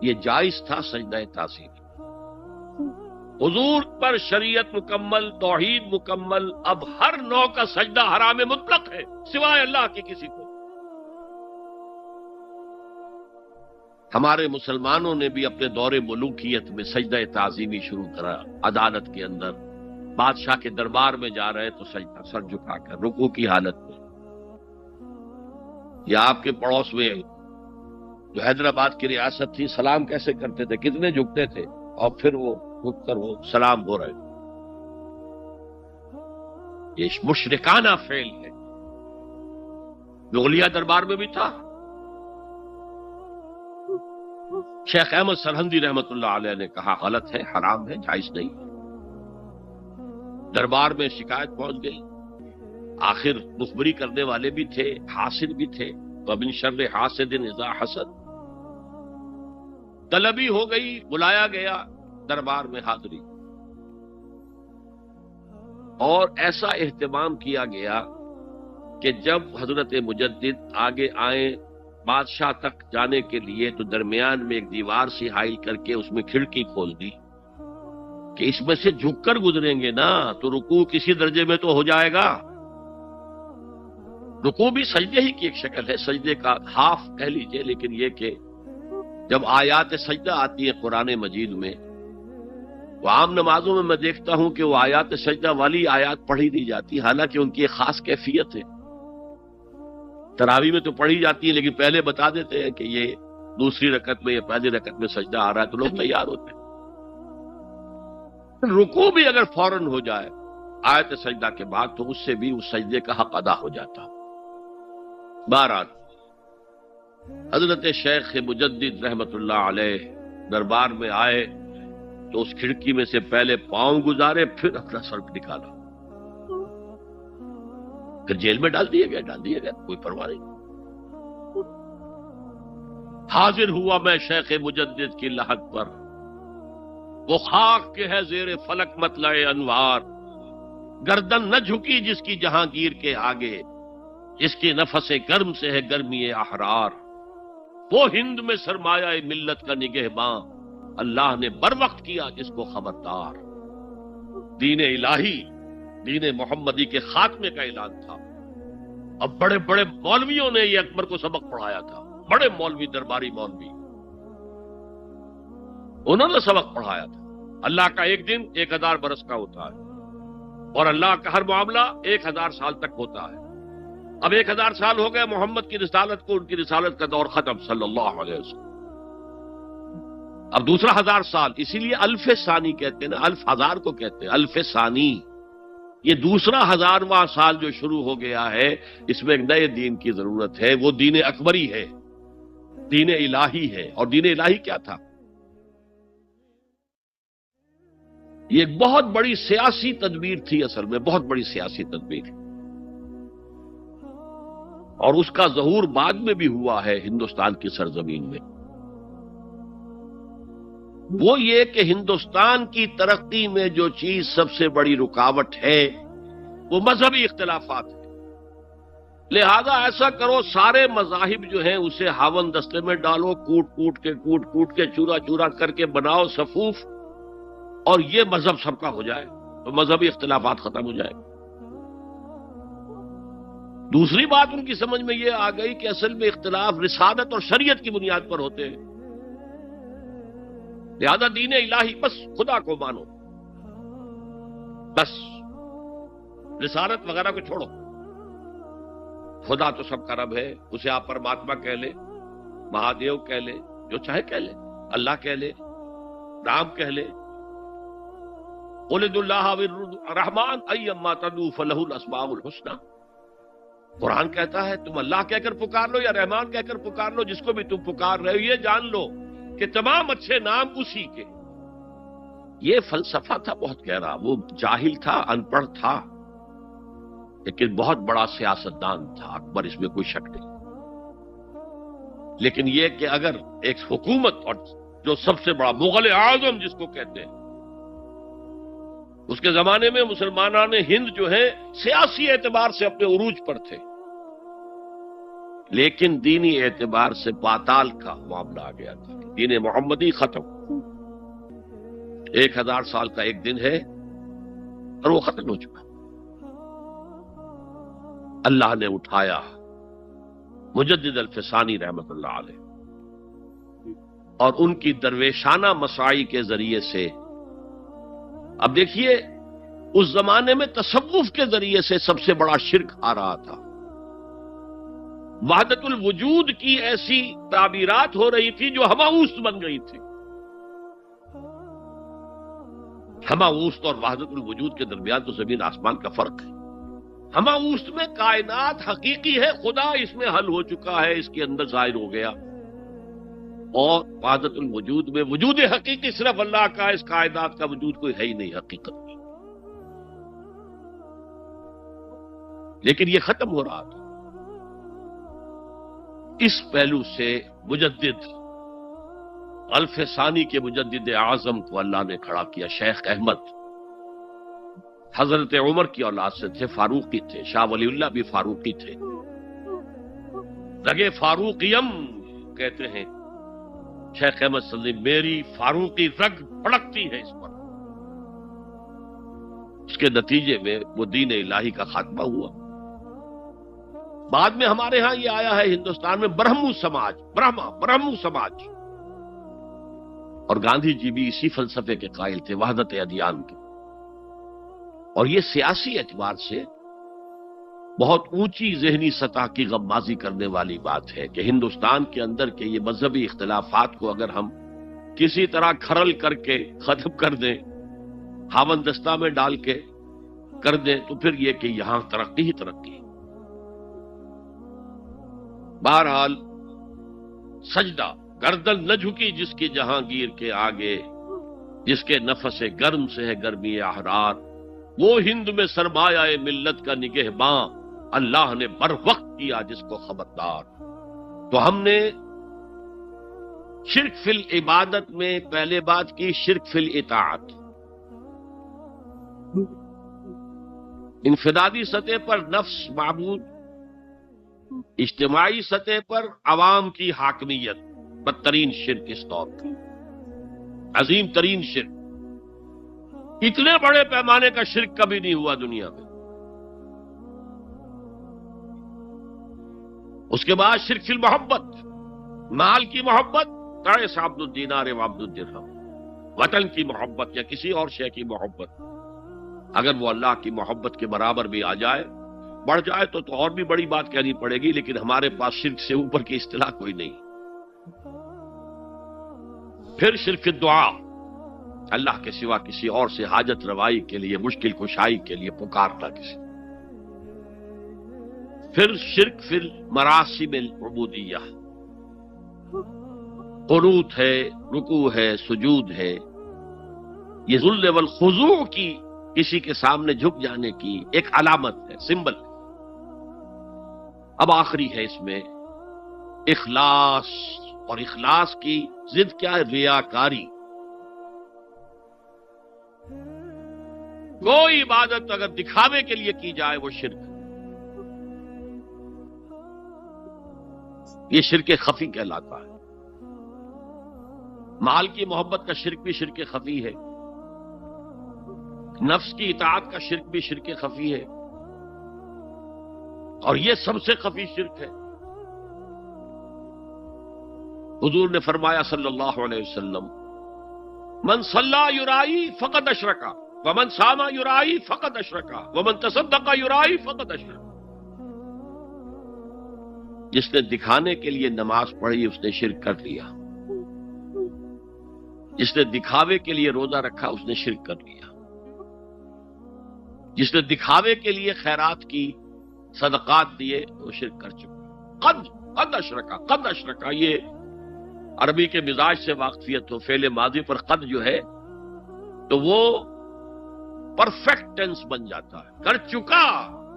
یہ جائز تھا سجدہ تعظیم۔ حضور پر شریعت مکمل، توحید مکمل، اب ہر نوع کا سجدہ حرام مطلق ہے سوائے اللہ کے کسی کو۔ ہمارے مسلمانوں نے بھی اپنے دور ملوکیت میں سجدہ تعظیمی شروع کرا، عدالت کے اندر بادشاہ کے دربار میں جا رہے تو سجدہ، سر جھکا کر رکوع کی حالت میں۔ یا آپ کے پڑوس میں جو حیدرآباد کی ریاست تھی، سلام کیسے کرتے تھے، کتنے جھکتے تھے، اور پھر وہ جھک کر وہ سلام ہو رہے۔ یہ مشرکانہ فعل ہے، مغلیہ دربار میں بھی تھا۔ شیخ احمد سرہندی رحمت اللہ علیہ نے کہا غلط ہے، حرام ہے، جائز نہیں۔ دربار میں شکایت پہنچ گئی، آخر مخبری کرنے والے بھی تھے، حاسد بھی تھے، وَمِن شَرِّ حَاسِدٍ إِذَا حَسَدَ۔ طلبی ہو گئی، بلایا گیا دربار میں حاضری، اور ایسا اہتمام کیا گیا کہ جب حضرت مجدد آگے آئیں بادشاہ تک جانے کے لیے تو درمیان میں ایک دیوار سی حائل کر کے اس میں کھڑکی کھول دی کہ اس میں سے جھک کر گزریں گے نا تو رکوع کسی درجے میں تو ہو جائے گا۔ رکوع بھی سجدے ہی کی ایک شکل ہے، سجدے کا ہاف کہہ لیجئے، لیکن یہ کہ جب آیات سجدہ آتی ہے قرآن مجید میں، وہ عام نمازوں میں دیکھتا ہوں کہ وہ آیات سجدہ والی آیات پڑھی دی جاتی، حالانکہ ان کی ایک خاص کیفیت ہے۔ تراویح میں تو پڑھی جاتی ہے، لیکن پہلے بتا دیتے ہیں کہ یہ دوسری رکعت میں یا پہلی رکعت میں سجدہ آ رہا ہے تو لوگ تیار ہوتے ہیں۔ رکوع بھی اگر فوراً ہو جائے آیت سجدہ کے بعد تو اس سے بھی اس سجدے کا حق ادا ہو جاتا۔ بہرحال حضرت شیخ مجدد رحمت اللہ علیہ دربار میں آئے تو اس کھڑکی میں سے پہلے پاؤں گزارے، پھر اپنا سر نکالا، پھر جیل میں ڈال دیے گئے، کوئی پرواہ نہیں۔ حاضر ہوا میں شیخ مجدد کی لحد پر، وہ خاک کے ہے زیر فلک مطلع انوار، گردن نہ جھکی جس کی جہانگیر کے آگے، جس کے نفس گرم سے ہے گرمی احرار، وہ ہند میں سرمایہ ملت کا نگہباں، اللہ نے بر وقت کیا جس کو خبردار۔ دین الہی، دین محمدی کے خاتمے کا اعلان تھا۔ اب بڑے بڑے مولویوں نے یہ اکبر کو سبق پڑھایا تھا، بڑے مولوی، درباری مولوی، انہوں نے سبق پڑھایا تھا۔ اللہ کا ایک دن 1000 برس کا ہوتا ہے، اور اللہ کا ہر معاملہ 1000 سال تک ہوتا ہے۔ اب 1000 سال ہو گئے محمد کی رسالت کو، ان کی رسالت کا دور ختم صلی اللہ علیہ وسلم۔ اب دوسرا 1000 سال، اسی لیے الف ثانی کہتے ہیں نا، الف ہزار کو کہتے ہیں الف ثانی۔ یہ دوسرا 1000واں سال جو شروع ہو گیا ہے، اس میں ایک نئے دین کی ضرورت ہے، وہ دین اکبری ہے، دین الہی ہے۔ اور دین الہی کیا تھا؟ یہ ایک بہت بڑی سیاسی تدبیر تھی، اصل میں بہت بڑی سیاسی تدبیر، اور اس کا ظہور بعد میں بھی ہوا ہے ہندوستان کی سرزمین میں۔ وہ یہ کہ ہندوستان کی ترقی میں جو چیز سب سے بڑی رکاوٹ ہے وہ مذہبی اختلافات ہیں۔ لہذا ایسا کرو، سارے مذاہب جو ہیں اسے ہاون دستے میں ڈالو، کوٹ کوٹ کے چورا چورا کر کے بناؤ صفوف، اور یہ مذہب سب کا ہو جائے تو مذہبی اختلافات ختم ہو جائے۔ دوسری بات ان کی سمجھ میں یہ آ گئی کہ اصل میں اختلاف رسالت اور شریعت کی بنیاد پر ہوتے ہیں، لہذا دین الہی بس خدا کو مانو، بس رسالت وغیرہ کو چھوڑو۔ خدا تو سب کا رب ہے، اسے آپ پرماتما کہہ لے، مہادیو کہہ لے، جو چاہے کہہ لے، اللہ کہہ لے، رام کہہ لے، قل ادعوا اللہ الرحمن ایما تدعوا فلہ الاسماء الحسنی۔ قرآن کہتا ہے تم اللہ کہہ کر پکار لو یا رحمان کہہ کر پکار لو، جس کو بھی تم پکار رہے ہو یہ جان لو کہ تمام اچھے نام اسی کے۔ یہ فلسفہ تھا بہت گہرا، وہ جاہل تھا، ان پڑھ تھا، لیکن بہت بڑا سیاستدان تھا اکبر، اس میں کوئی شک نہیں۔ لیکن یہ کہ اگر ایک حکومت، اور جو سب سے بڑا مغل اعظم جس کو کہتے ہیں، اس کے زمانے میں مسلمانان ہند جو ہیں سیاسی اعتبار سے اپنے عروج پر تھے، لیکن دینی اعتبار سے پاتال کا معاملہ آ گیا تھا. دین محمدی ختم. 1000 سال کا ایک دن ہے اور وہ ختم ہو چکا. اللہ نے اٹھایا مجدد الفسانی رحمت اللہ علیہ اور ان کی درویشانہ مساعی کے ذریعے سے. اب دیکھیے اس زمانے میں تصوف کے ذریعے سے سب سے بڑا شرک آ رہا تھا. وحدت الوجود کی ایسی تعبیرات ہو رہی تھی جو ہماؤست بن گئی تھی. ہماؤست اور وحدت الوجود کے درمیان تو زمین آسمان کا فرق ہے. ہماؤست میں کائنات حقیقی ہے، خدا اس میں حل ہو چکا ہے، اس کے اندر ظاہر ہو گیا. اور وحدت الوجود میں وجود حقیقی صرف اللہ کا ہے، اس کائنات کا وجود کوئی ہے ہی نہیں حقیقت میں. لیکن یہ ختم ہو رہا تھا. اس پہلو سے مجدد الفسانی کے مجدد اعظم کو اللہ نے کھڑا کیا. شیخ احمد حضرت عمر کی اولاد سے تھے، فاروقی تھے. شاہ ولی اللہ بھی فاروقی تھے. رگے فاروقیم کہتے ہیں شیخ احمد سندھی، میری فاروقی رگ پھڑکتی ہے اس پر. اس کے نتیجے میں وہ دین الہی کا خاتمہ ہوا. بعد میں ہمارے ہاں یہ آیا ہے ہندوستان میں برہمو سماج، برہمو سماج. اور گاندھی جی بھی اسی فلسفے کے قائل تھے، وحدت ادیان کے. اور یہ سیاسی اعتبار سے بہت اونچی ذہنی سطح کی غمازی کرنے والی بات ہے کہ ہندوستان کے اندر کے یہ مذہبی اختلافات کو اگر ہم کسی طرح کھرل کر کے ختم کر دیں، ہاون دستہ میں ڈال کے کر دیں، تو پھر یہ کہ یہاں ترقی ہی ترقی. بہرحال سجدہ گردن نہ جھکی جس کی جہانگیر کے آگے، جس کے نفس گرم سے ہے گرمی احرار. وہ ہند میں سرمایہ ملت کا نگہباں، اللہ نے بر وقت کیا جس کو خبردار. تو ہم نے شرک فی العبادت میں پہلے بات کی شرک فی الاطاعت. انفرادی سطح پر نفس معبود، اجتماعی سطح پر عوام کی حاکمیت. بدترین شرک اس دور کا، عظیم ترین شرک. اتنے بڑے پیمانے کا شرک کبھی نہیں ہوا دنیا میں. اس کے بعد شرک فی المحبت، مال کی محبت، تعس عبد الدینار و عبد الدرہم. وطن کی محبت یا کسی اور شے کی محبت، اگر وہ اللہ کی محبت کے برابر بھی آ جائے، بڑھ جائے تو اور بھی بڑی بات کہنی پڑے گی. لیکن ہمارے پاس شرک سے اوپر کی اصطلاح کوئی نہیں. پھر شرک دعا، اللہ کے سوا کسی اور سے حاجت روائی کے لیے، مشکل کشائی کے لیے پکارنا کسی. پھر شرک فی المراسم العبودیہ، قنوت ہے، رکوع ہے، سجود ہے. یہ ذل والخضوع کی، کسی کے سامنے جھک جانے کی ایک علامت ہے، سمبل. اب آخری ہے اس میں اخلاص. اور اخلاص کی ضد کیا ہے؟ ریاکاری. کوئی عبادت اگر دکھاوے کے لیے کی جائے وہ شرک. یہ شرک خفی کہلاتا ہے. مال کی محبت کا شرک بھی شرک خفی ہے. نفس کی اطاعت کا شرک بھی شرک خفی ہے. اور یہ سب سے خفی شرک ہے. حضور نے فرمایا صلی اللہ علیہ وسلم، من صلی یرائی فقد اشرکا ومن صام یرائی فقد اشرکا ومن تصدق یرائی فقد اشرکا. جس نے دکھانے کے لیے نماز پڑھی اس نے شرک کر لیا. جس نے دکھاوے کے لیے روزہ رکھا اس نے شرک کر لیا. جس نے دکھاوے کے لیے خیرات کی، صدقات دیے، وہ شرک کر چکا. قد اشرکا، قد اشرکا. یہ عربی کے مزاج سے واقفیت ہو، فعل ماضی پر قد جو ہے تو وہ پرفیکٹ ٹینس بن جاتا ہے. کر چکا،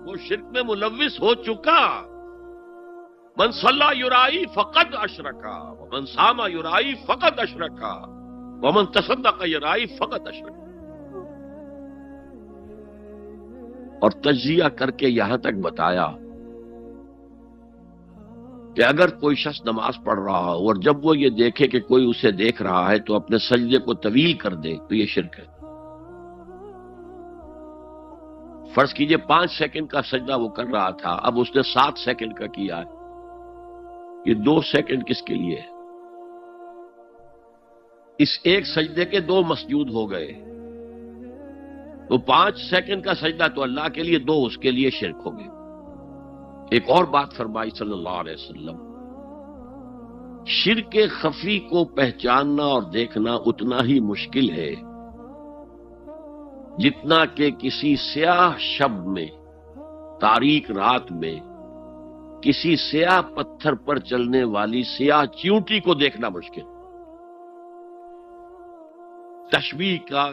وہ شرک میں ملوث ہو چکا. من صلی یرائی فقد اشرکا ومن صام یرائی فقد اشرکا ومن تصدق یرائی فقد اشرکا. اور تجزیہ کر کے یہاں تک بتایا کہ اگر کوئی شخص نماز پڑھ رہا ہو اور جب وہ یہ دیکھے کہ کوئی اسے دیکھ رہا ہے تو اپنے سجدے کو طویل کر دے تو یہ شرک ہے۔ فرض کیجئے 5 سیکنڈ کا سجدہ وہ کر رہا تھا، اب اس نے 7 سیکنڈ کا کیا ہے، یہ 2 سیکنڈ کس کے لیے ہے؟ اس ایک سجدے کے 2 مسجود ہو گئے، تو 5 سیکنڈ کا سجدہ تو اللہ کے لیے، 2 اس کے لیے شرک ہو گئے۔ ایک اور بات فرمائی صلی اللہ علیہ وسلم، شرک خفی کو پہچاننا اور دیکھنا اتنا ہی مشکل ہے جتنا کہ کسی سیاہ شب میں، تاریک رات میں، کسی سیاہ پتھر پر چلنے والی سیاہ چیونٹی کو دیکھنا مشکل۔ تشبیہ کا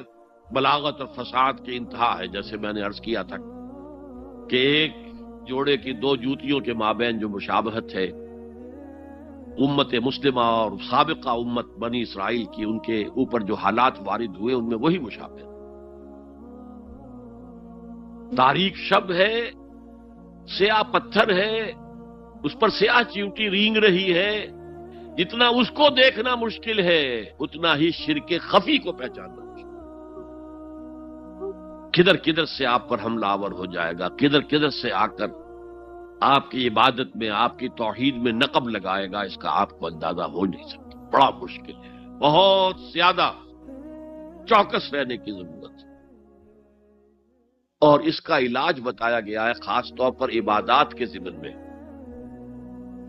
بلاغت اور فساد کی انتہا ہے، جیسے میں نے عرض کیا تھا کہ ایک جوڑے کی 2 جوتیوں کے مابین جو مشابہت ہے، امت مسلمہ اور سابقہ امت بنی اسرائیل کی، ان کے اوپر جو حالات وارد ہوئے ان میں وہی مشابہت۔ تاریک شب ہے، سیاہ پتھر ہے، اس پر سیاہ چیونٹی رینگ رہی ہے، جتنا اس کو دیکھنا مشکل ہے اتنا ہی شرک خفی کو پہچاننا مشکل۔ کدھر کدھر سے آپ پر حملہ آور ہو جائے گا، کدھر کدھر سے آ کر آپ کی عبادت میں، آپ کی توحید میں نقب لگائے گا، اس کا آپ کو اندازہ ہو نہیں سکتا۔ بڑا مشکل ہے، بہت زیادہ چوکس رہنے کی ضرورت ہے، اور اس کا علاج بتایا گیا ہے خاص طور پر عبادات کے ضمن میں،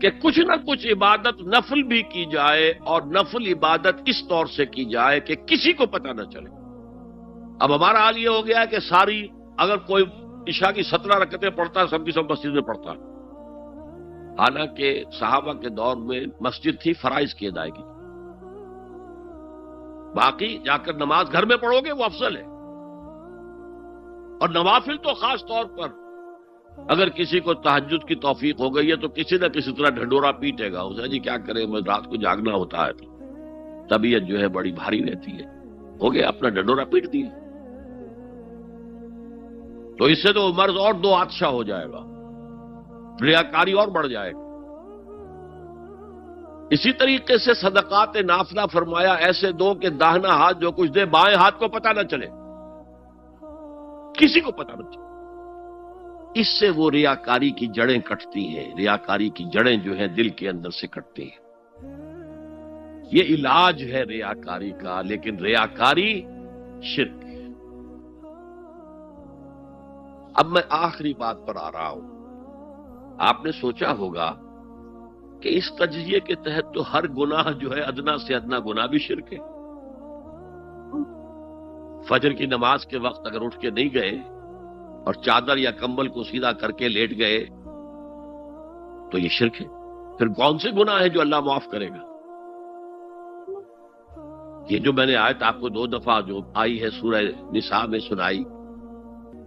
کہ کچھ نہ کچھ عبادت نفل بھی کی جائے، اور نفل عبادت اس طور سے کی جائے کہ کسی کو پتہ نہ چلے۔ اب ہمارا حال یہ ہو گیا ہے کہ ساری، اگر کوئی عشاء کی 17 رکعتیں پڑھتا ہے، سب کی سب مسجد میں پڑھتا ہے، حالانکہ صحابہ کے دور میں مسجد تھی فرائض کی ادائیگی، باقی جا کر نماز گھر میں پڑھو گے وہ افضل ہے، اور نوافل تو خاص طور پر اگر کسی کو تہجد کی توفیق ہو گئی ہے تو کسی نہ کسی طرح ڈھنڈورا پیٹے گا، اسے جی کیا کرے، رات کو جاگنا ہوتا ہے، طبیعت جو ہے بڑی بھاری رہتی ہے، ہو گیا اپنا ڈھنڈورا پیٹ دیا، تو اس سے تو مرض اور 2 آتشا ہو جائے گا، ریاکاری اور بڑھ جائے گا۔ اسی طریقے سے صدقات نافلہ فرمایا ایسے دو کہ داہنا ہاتھ جو کچھ دے بائیں ہاتھ کو پتہ نہ چلے، کسی کو پتہ نہ چلے۔ اس سے وہ ریاکاری کی جڑیں کٹتی ہیں، ریاکاری کی جڑیں جو ہیں دل کے اندر سے کٹتی ہیں۔ یہ علاج ہے ریاکاری کا، لیکن ریاکاری شرک ہے۔ اب میں آخری بات پر آ رہا ہوں۔ آپ نے سوچا ہوگا کہ اس تجزیے کے تحت تو ہر گناہ جو ہے ادنا سے ادنا گناہ بھی شرک ہے۔ فجر کی نماز کے وقت اگر اٹھ کے نہیں گئے اور چادر یا کمبل کو سیدھا کر کے لیٹ گئے تو یہ شرک ہے۔ پھر کون سے گناہ ہے جو اللہ معاف کرے گا؟ یہ جو میں نے آیت آپ کو 2 دفعہ جو آئی ہے سورہ نساء میں سنائی،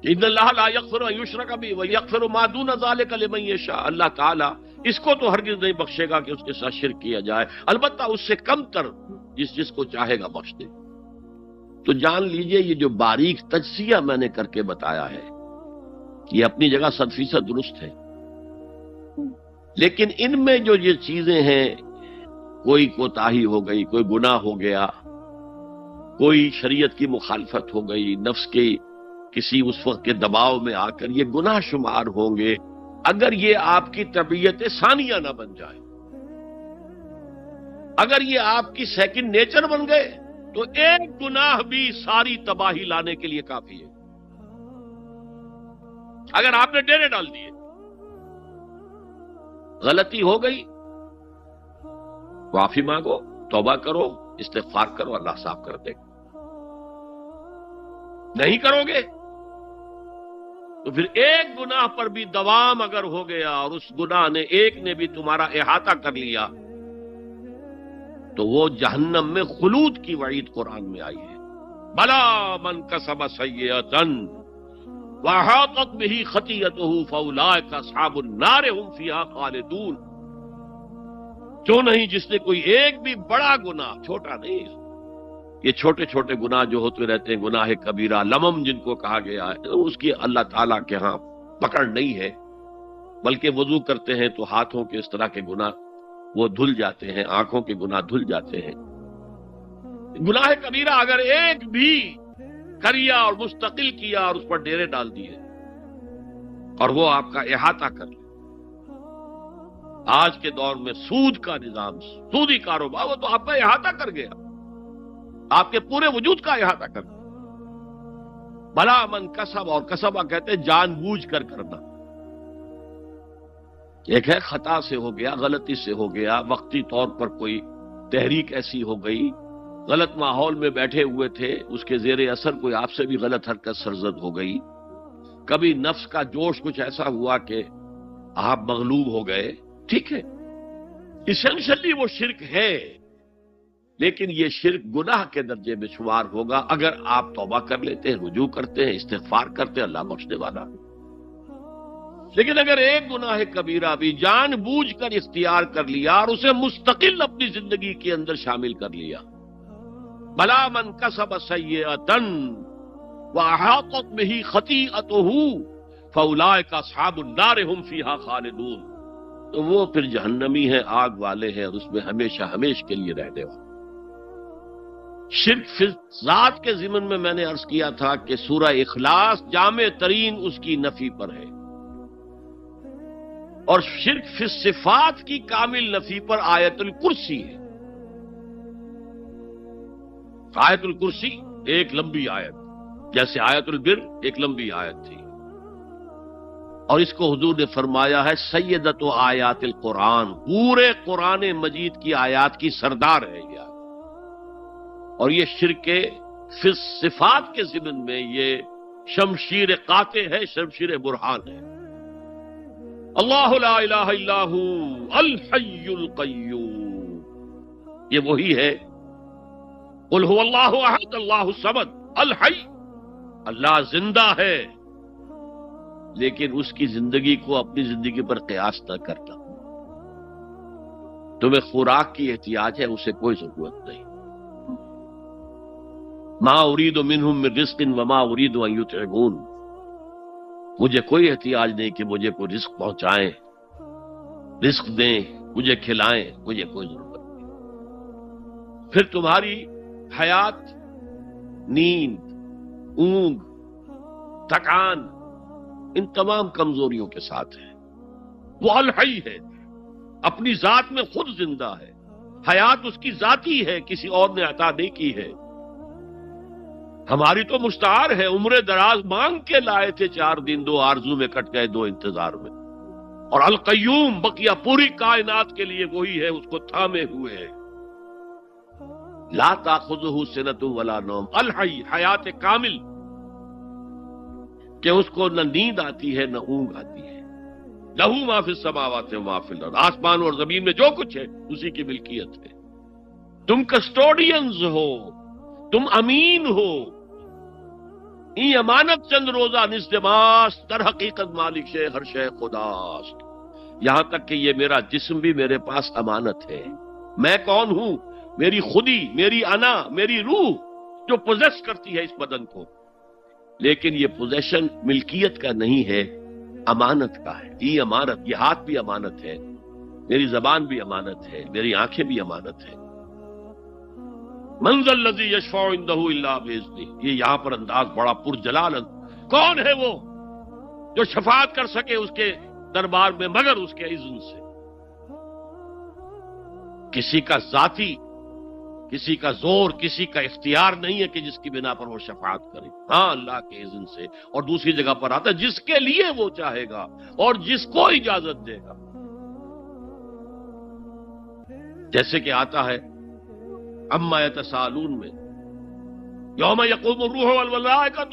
ان اللہ لا یغفر ان یشرک بہ ویغفر ما دون ذلک لمن یشاء، اللہ تعالیٰ اس کو تو ہرگز نہیں بخشے گا کہ اس کے ساتھ شرک کیا جائے، البتہ اس سے کم تر جس کو چاہے گا بخش دے۔ تو جان لیجئے یہ جو باریک تجزیہ میں نے کر کے بتایا ہے یہ اپنی جگہ 100% درست ہے، لیکن ان میں جو یہ چیزیں ہیں، کوئی کوتاہی ہو گئی، کوئی گناہ ہو گیا، کوئی شریعت کی مخالفت ہو گئی، نفس کے کسی اس وقت کے دباؤ میں آ کر یہ گناہ شمار ہوں گے اگر یہ آپ کی طبیعت ثانیہ نہ بن جائے۔ اگر یہ آپ کی سیکنڈ نیچر بن گئے تو ایک گناہ بھی ساری تباہی لانے کے لیے کافی ہے۔ اگر آپ نے ڈیرے ڈال دیے، غلطی ہو گئی، معافی مانگو، توبہ کرو، استغفار کرو، اللہ صاف کر دے گا۔ نہیں کرو گے تو پھر ایک گناہ پر بھی دوام اگر ہو گیا اور اس گناہ نے ایک نے بھی تمہارا احاطہ کر لیا تو وہ جہنم میں خلود کی وعید قرآن میں آئی ہے۔ بلا من کسب سیئۃ واحاطت به خطیئتہ فاولئک اصحاب النار هم فیہا خالدون۔ جو نہیں جس نے کوئی ایک بھی بڑا گناہ، چھوٹا نہیں، یہ چھوٹے چھوٹے گناہ جو ہوتے رہتے ہیں، گناہ کبیرہ، لمم جن کو کہا گیا ہے، اس کی اللہ تعالیٰ کے ہاں پکڑ نہیں ہے، بلکہ وضو کرتے ہیں تو ہاتھوں کے اس طرح کے گناہ وہ دھل جاتے ہیں، آنکھوں کے گناہ دھل جاتے ہیں۔ گناہ کبیرہ اگر ایک بھی کریا اور مستقل کیا اور اس پر ڈیرے ڈال دیے اور وہ آپ کا احاطہ کر لے، آج کے دور میں سود کا نظام، سودی کاروبار، وہ تو آپ کا احاطہ کر گیا، آپ کے پورے وجود کا احاطہ کر گیا۔ بلا من کسب، اور کسبہ کہتے ہیں جان بوجھ کر کرنا۔ ایک ہے خطا سے ہو گیا، غلطی سے ہو گیا، وقتی طور پر کوئی تحریک ایسی ہو گئی، غلط ماحول میں بیٹھے ہوئے تھے، اس کے زیر اثر کوئی آپ سے بھی غلط حرکت سرزد ہو گئی، کبھی نفس کا جوش کچھ ایسا ہوا کہ آپ مغلوب ہو گئے، ٹھیک ہے، اسینشلی وہ شرک ہے، لیکن یہ شرک گناہ کے درجے میں شمار ہوگا اگر آپ توبہ کر لیتے ہیں، رجوع کرتے ہیں، استغفار کرتے ہیں، اللہ بخشنے والا۔ لیکن اگر ایک گناہ کبیرہ بھی جان بوجھ کر اختیار کر لیا اور اسے مستقل اپنی زندگی کے اندر شامل کر لیا، بلا من کسب سیئۃ واحاطت بہ خطیئتہ فاولئک اصحاب النار هم فیہا خالدون، تو وہ پھر جہنمی ہیں، آگ والے ہیں، اور اس میں ہمیشہ ہمیش کے لیے رہنے والے۔ شرک فی ذات کے ضمن میں نے عرض کیا تھا کہ سورہ اخلاص جامع ترین اس کی نفی پر ہے، اور شرک فی صفات کی کامل نفی پر آیت الکرسی ہے۔ آیت الکرسی ایک لمبی آیت، جیسے آیت البر ایک لمبی آیت تھی، اور اس کو حضور نے فرمایا ہے سیدۃ آیات القرآن، پورے قرآن مجید کی آیات کی سردار ہے یہ، اور یہ شرک فی صفات کے ضمن میں یہ شمشیر قاطع ہے، شمشیر برہان ہے۔ اللہ لا الہ الا ہو الحی القیوم، یہ وہی ہے، قل هو اللہ احد اللہ الصمد الحی، اللہ زندہ ہے، لیکن اس کی زندگی کو اپنی زندگی پر قیاس نہ کرنا۔ تمہیں خوراک کی احتیاج ہے، اسے کوئی ضرورت نہیں۔ ما اريد منهم من رزق وما اريد ان يطعمون، مجھے کوئی احتیاج نہیں کہ مجھے کوئی رزق پہنچائیں، رزق دیں، مجھے کھلائیں، مجھے کوئی ضرورت نہیں۔ پھر تمہاری حیات نیند، اونگ، تھکان، ان تمام کمزوریوں کے ساتھ ہے۔ وہ الحی ہے، اپنی ذات میں خود زندہ ہے، حیات اس کی ذاتی ہے، کسی اور نے عطا نہیں کی ہے۔ ہماری تو مستعار ہے، عمر دراز مانگ کے لائے تھے، 4 دن 2 آرزو میں کٹ گئے، 2 انتظار میں۔ اور القیوم بقیہ پوری کائنات کے لیے وہی ہے، اس کو تھامے ہوئے ہے۔ لا تاخذہ سنۃ ولا نوم، الحی، حیات کامل، کہ اس کو نہ نیند آتی ہے نہ اونگ آتی ہے۔ لہ ما فی السماوات و ما فی الارض، آسمان اور زمین میں جو کچھ ہے اسی کی ملکیت ہے۔ تم کسٹوڈینز ہو، تم امین ہو، ای امانت چند روزہ نزدماس، در حقیقت مالک شے ہر شے خداست، یہاں تک کہ یہ میرا جسم بھی میرے پاس امانت ہے۔ میں کون ہوں؟ میری خودی، میری انا، میری روح جو پوزیس کرتی ہے اس بدن کو، لیکن یہ پوزیشن ملکیت کا نہیں ہے، امانت کا ہے۔ یہ امانت، یہ ہاتھ بھی امانت ہے، میری زبان بھی امانت ہے، میری آنکھیں بھی امانت ہے۔ من ذا الذی یشفع عندہ الا باذنہ، یہ یہاں پر انداز بڑا پرجلال، کون ہے وہ جو شفاعت کر سکے اس کے دربار میں مگر اس کے اذن سے؟ کسی کا ذاتی، کسی کا زور، کسی کا اختیار نہیں ہے کہ جس کی بنا پر وہ شفاعت کرے، ہاں اللہ کے اذن سے۔ اور دوسری جگہ پر آتا ہے جس کے لیے وہ چاہے گا اور جس کو اجازت دے گا، جیسے کہ آتا ہے اما یتساءلون میں، یوم یقوم الروح والملائکۃ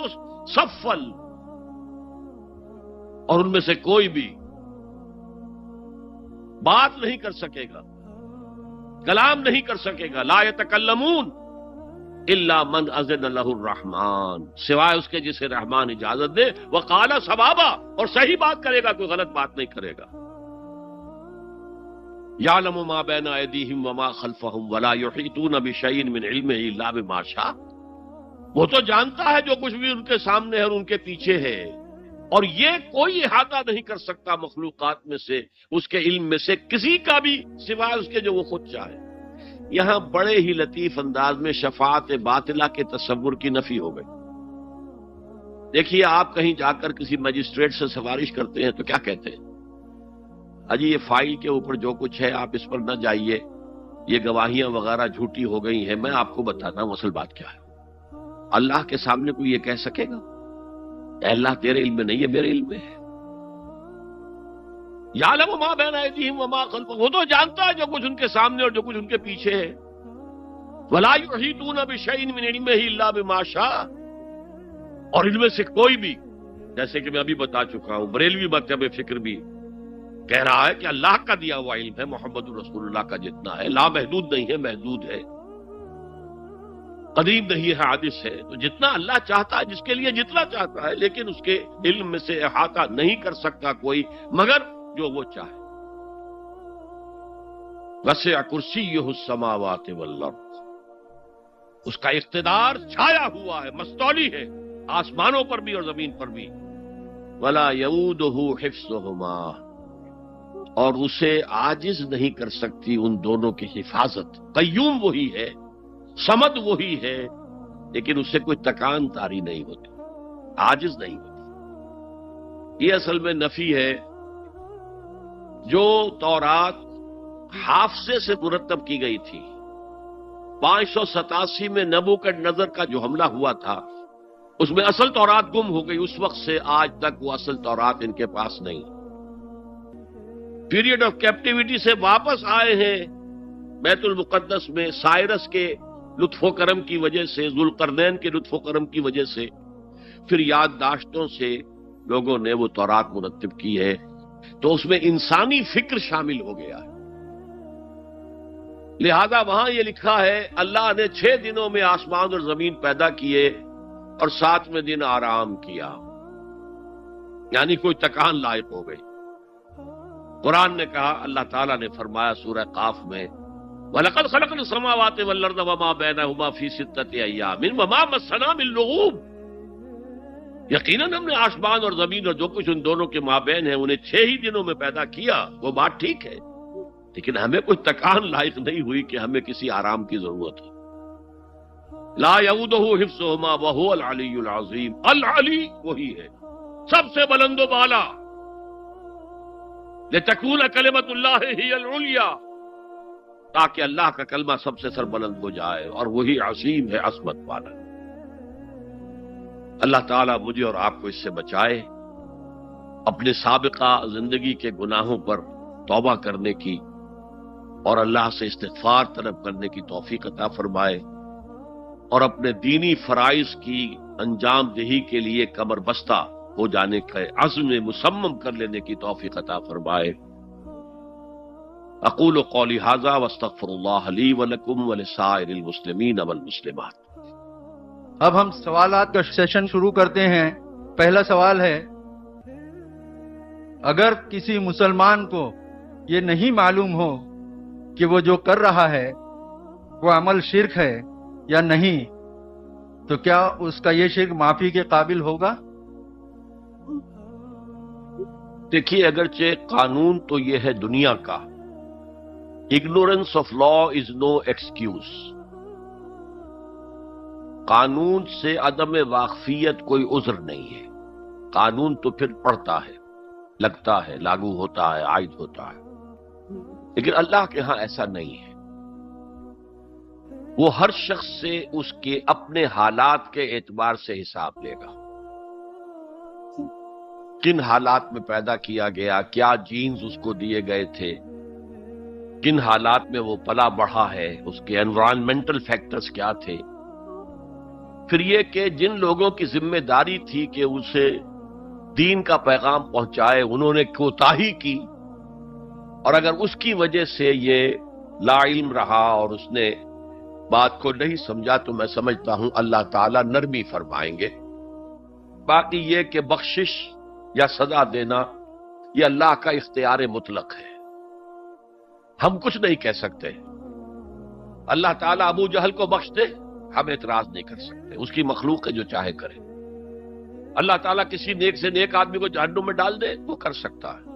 صفا، اور ان میں سے کوئی بھی بات نہیں کر سکے گا، کلام نہیں کر سکے گا، لا یتکلمون الا من اذن له الرحمن، سوائے اس کے جسے رحمان اجازت دے، وقال صوابا، اور صحیح بات کرے گا، کوئی غلط بات نہیں کرے گا۔ یعلم ما بین ایدیہم وما خلفہم ولا یحیطون بشیء من علمہ الا بما شاء، وہ تو جانتا ہے جو کچھ بھی ان کے سامنے ہے اور ان کے پیچھے ہے، اور یہ کوئی احاطہ نہیں کر سکتا مخلوقات میں سے اس کے علم میں سے کسی کا بھی سوائے اس کے جو وہ خود چاہے۔ یہاں بڑے ہی لطیف انداز میں شفاعت باطلہ کے تصور کی نفی ہو گئی۔ دیکھیے، آپ کہیں جا کر کسی مجسٹریٹ سے سفارش کرتے ہیں تو کیا کہتے ہیں؟ اجی یہ فائل کے اوپر جو کچھ ہے آپ اس پر نہ جائیے، یہ گواہیاں وغیرہ جھوٹی ہو گئی ہیں، میں آپ کو بتاتا ہوں اصل بات کیا ہے۔ اللہ کے سامنے کوئی یہ کہہ سکے گا اے اللہ تیرے علم میں نہیں ہے، میرے علم میں ہے؟ یعلم ما بین ایدیہم وما خلفہم، وہ تو جانتا ہے جو کچھ ان کے سامنے اور جو کچھ ان کے پیچھے ہے۔ ولا یحیطون بشیء من علمہ الا بما شاء، اور ان میں سے کوئی بھی، جیسے کہ میں ابھی بتا چکا ہوں، بریلوی مکتب فکر بھی کہہ رہا ہے کہ اللہ کا دیا ہوا علم ہے، محمد رسول اللہ کا جتنا ہے، لا محدود نہیں ہے، محدود ہے، قدیم نہیں ہے، حادث ہے۔ تو جتنا اللہ چاہتا ہے، جس کے لیے جتنا چاہتا ہے، لیکن اس کے علم میں سے احاطہ نہیں کر سکتا کوئی مگر جو وہ چاہے۔ وسع کرسیہ السماوات والارض، اس کا اقتدار چھایا ہوا ہے، مستولی ہے، آسمانوں پر بھی اور زمین پر بھی۔ ولا یؤودہ حفظہما، اور اسے عاجز نہیں کر سکتی ان دونوں کی حفاظت۔ قیوم وہی ہے، صمد وہی ہے، لیکن اس سے کوئی تکان تاری نہیں ہوتی، عاجز نہیں ہوتی۔ یہ اصل میں نفی ہے جو تورات حافظے سے مرتب کی گئی تھی۔ 587 میں نبوکدنضر کا جو حملہ ہوا تھا اس میں اصل تورات گم ہو گئی، اس وقت سے آج تک وہ اصل تورات ان کے پاس نہیں۔ پیریڈ آف کیپٹیوٹی سے واپس آئے ہیں بیت المقدس میں، سائرس کے لطف و کرم کی وجہ سے، ذوالقرنین کے لطف و کرم کی وجہ سے، پھر یادداشتوں سے لوگوں نے وہ تورات مرتب کی ہے، تو اس میں انسانی فکر شامل ہو گیا ہے۔ لہذا وہاں یہ لکھا ہے اللہ نے 6 دنوں میں آسمان اور زمین پیدا کیے اور 7ویں دن آرام کیا، یعنی کوئی تکان لائق ہو گئی۔ قرآن نے کہا، اللہ تعالیٰ نے فرمایا سورہ قاف میں، وَلَقَدْ خَلَقْنَا السَّمَاوَاتِ وَالْأَرْضَ وَمَا بَيْنَهُمَا فِي 6 أَيَّامٍ وَمَا مَسَّنَا مِن لُغُوبٍ، یقیناً ہم نے آسمان اور زمین اور جو کچھ ان دونوں کے مابین ہے انہیں 6 ہی دنوں میں پیدا کیا۔ وہ بات ٹھیک ہے، لیکن ہمیں کوئی تکان لائق نہیں ہوئی کہ ہمیں کسی آرام کی ضرورت ہے۔ لا یؤودہ حفظہما وہو العلی العظیم، العلی وہی ہے سب سے بلند و بالا، لتکون کلمۃ اللہ ہی العلیٰ، تاکہ اللہ کا کلمہ سب سے سر بلند ہو جائے، اور وہی عظیم ہے، عظمت والا۔ اللہ تعالیٰ مجھے اور آپ کو اس سے بچائے، اپنے سابقہ زندگی کے گناہوں پر توبہ کرنے کی اور اللہ سے استغفار طلب کرنے کی توفیق عطا فرمائے، اور اپنے دینی فرائض کی انجام دہی کے لیے کمر بستہ ہو جانے کا عزم مصمم کر لینے کی توفیق عطا فرمائے۔ اقول قولی ھذا واستغفر اللہ لی ولکم ولسائر المسلمین والمسلمات۔ اب ہم سوالات کا سیشن شروع کرتے ہیں۔ پہلا سوال ہے، اگر کسی مسلمان کو یہ نہیں معلوم ہو کہ وہ جو کر رہا ہے وہ عمل شرک ہے یا نہیں، تو کیا اس کا یہ شرک معافی کے قابل ہوگا؟ دیکھیے، اگرچہ قانون تو یہ ہے دنیا کا، ignorance of law is no excuse، قانون سے عدم واقفیت کوئی عذر نہیں ہے، قانون تو پھر پڑھتا ہے، لگتا ہے، لاگو ہوتا ہے، عائد ہوتا ہے، لیکن اللہ کے ہاں ایسا نہیں ہے۔ وہ ہر شخص سے اس کے اپنے حالات کے اعتبار سے حساب لے گا، کن حالات میں پیدا کیا گیا، کیا جینز اس کو دیے گئے تھے، کن حالات میں وہ پلا بڑھا ہے، اس کے انوائرنمنٹل فیکٹرز کیا تھے، پھر یہ کہ جن لوگوں کی ذمہ داری تھی کہ اسے دین کا پیغام پہنچائے انہوں نے کوتاہی کی، اور اگر اس کی وجہ سے یہ لا علم رہا اور اس نے بات کو نہیں سمجھا تو میں سمجھتا ہوں اللہ تعالیٰ نرمی فرمائیں گے۔ باقی یہ کہ بخشش یا سزا دینا یہ اللہ کا اختیار مطلق ہے، ہم کچھ نہیں کہہ سکتے۔ اللہ تعالیٰ ابو جہل کو بخش دے، ہم اعتراض نہیں کر سکتے، اس کی مخلوق ہے جو چاہے کرے، اللہ تعالیٰ کسی نیک سے نیک آدمی کو جہنم میں ڈال دے وہ کر سکتا ہے،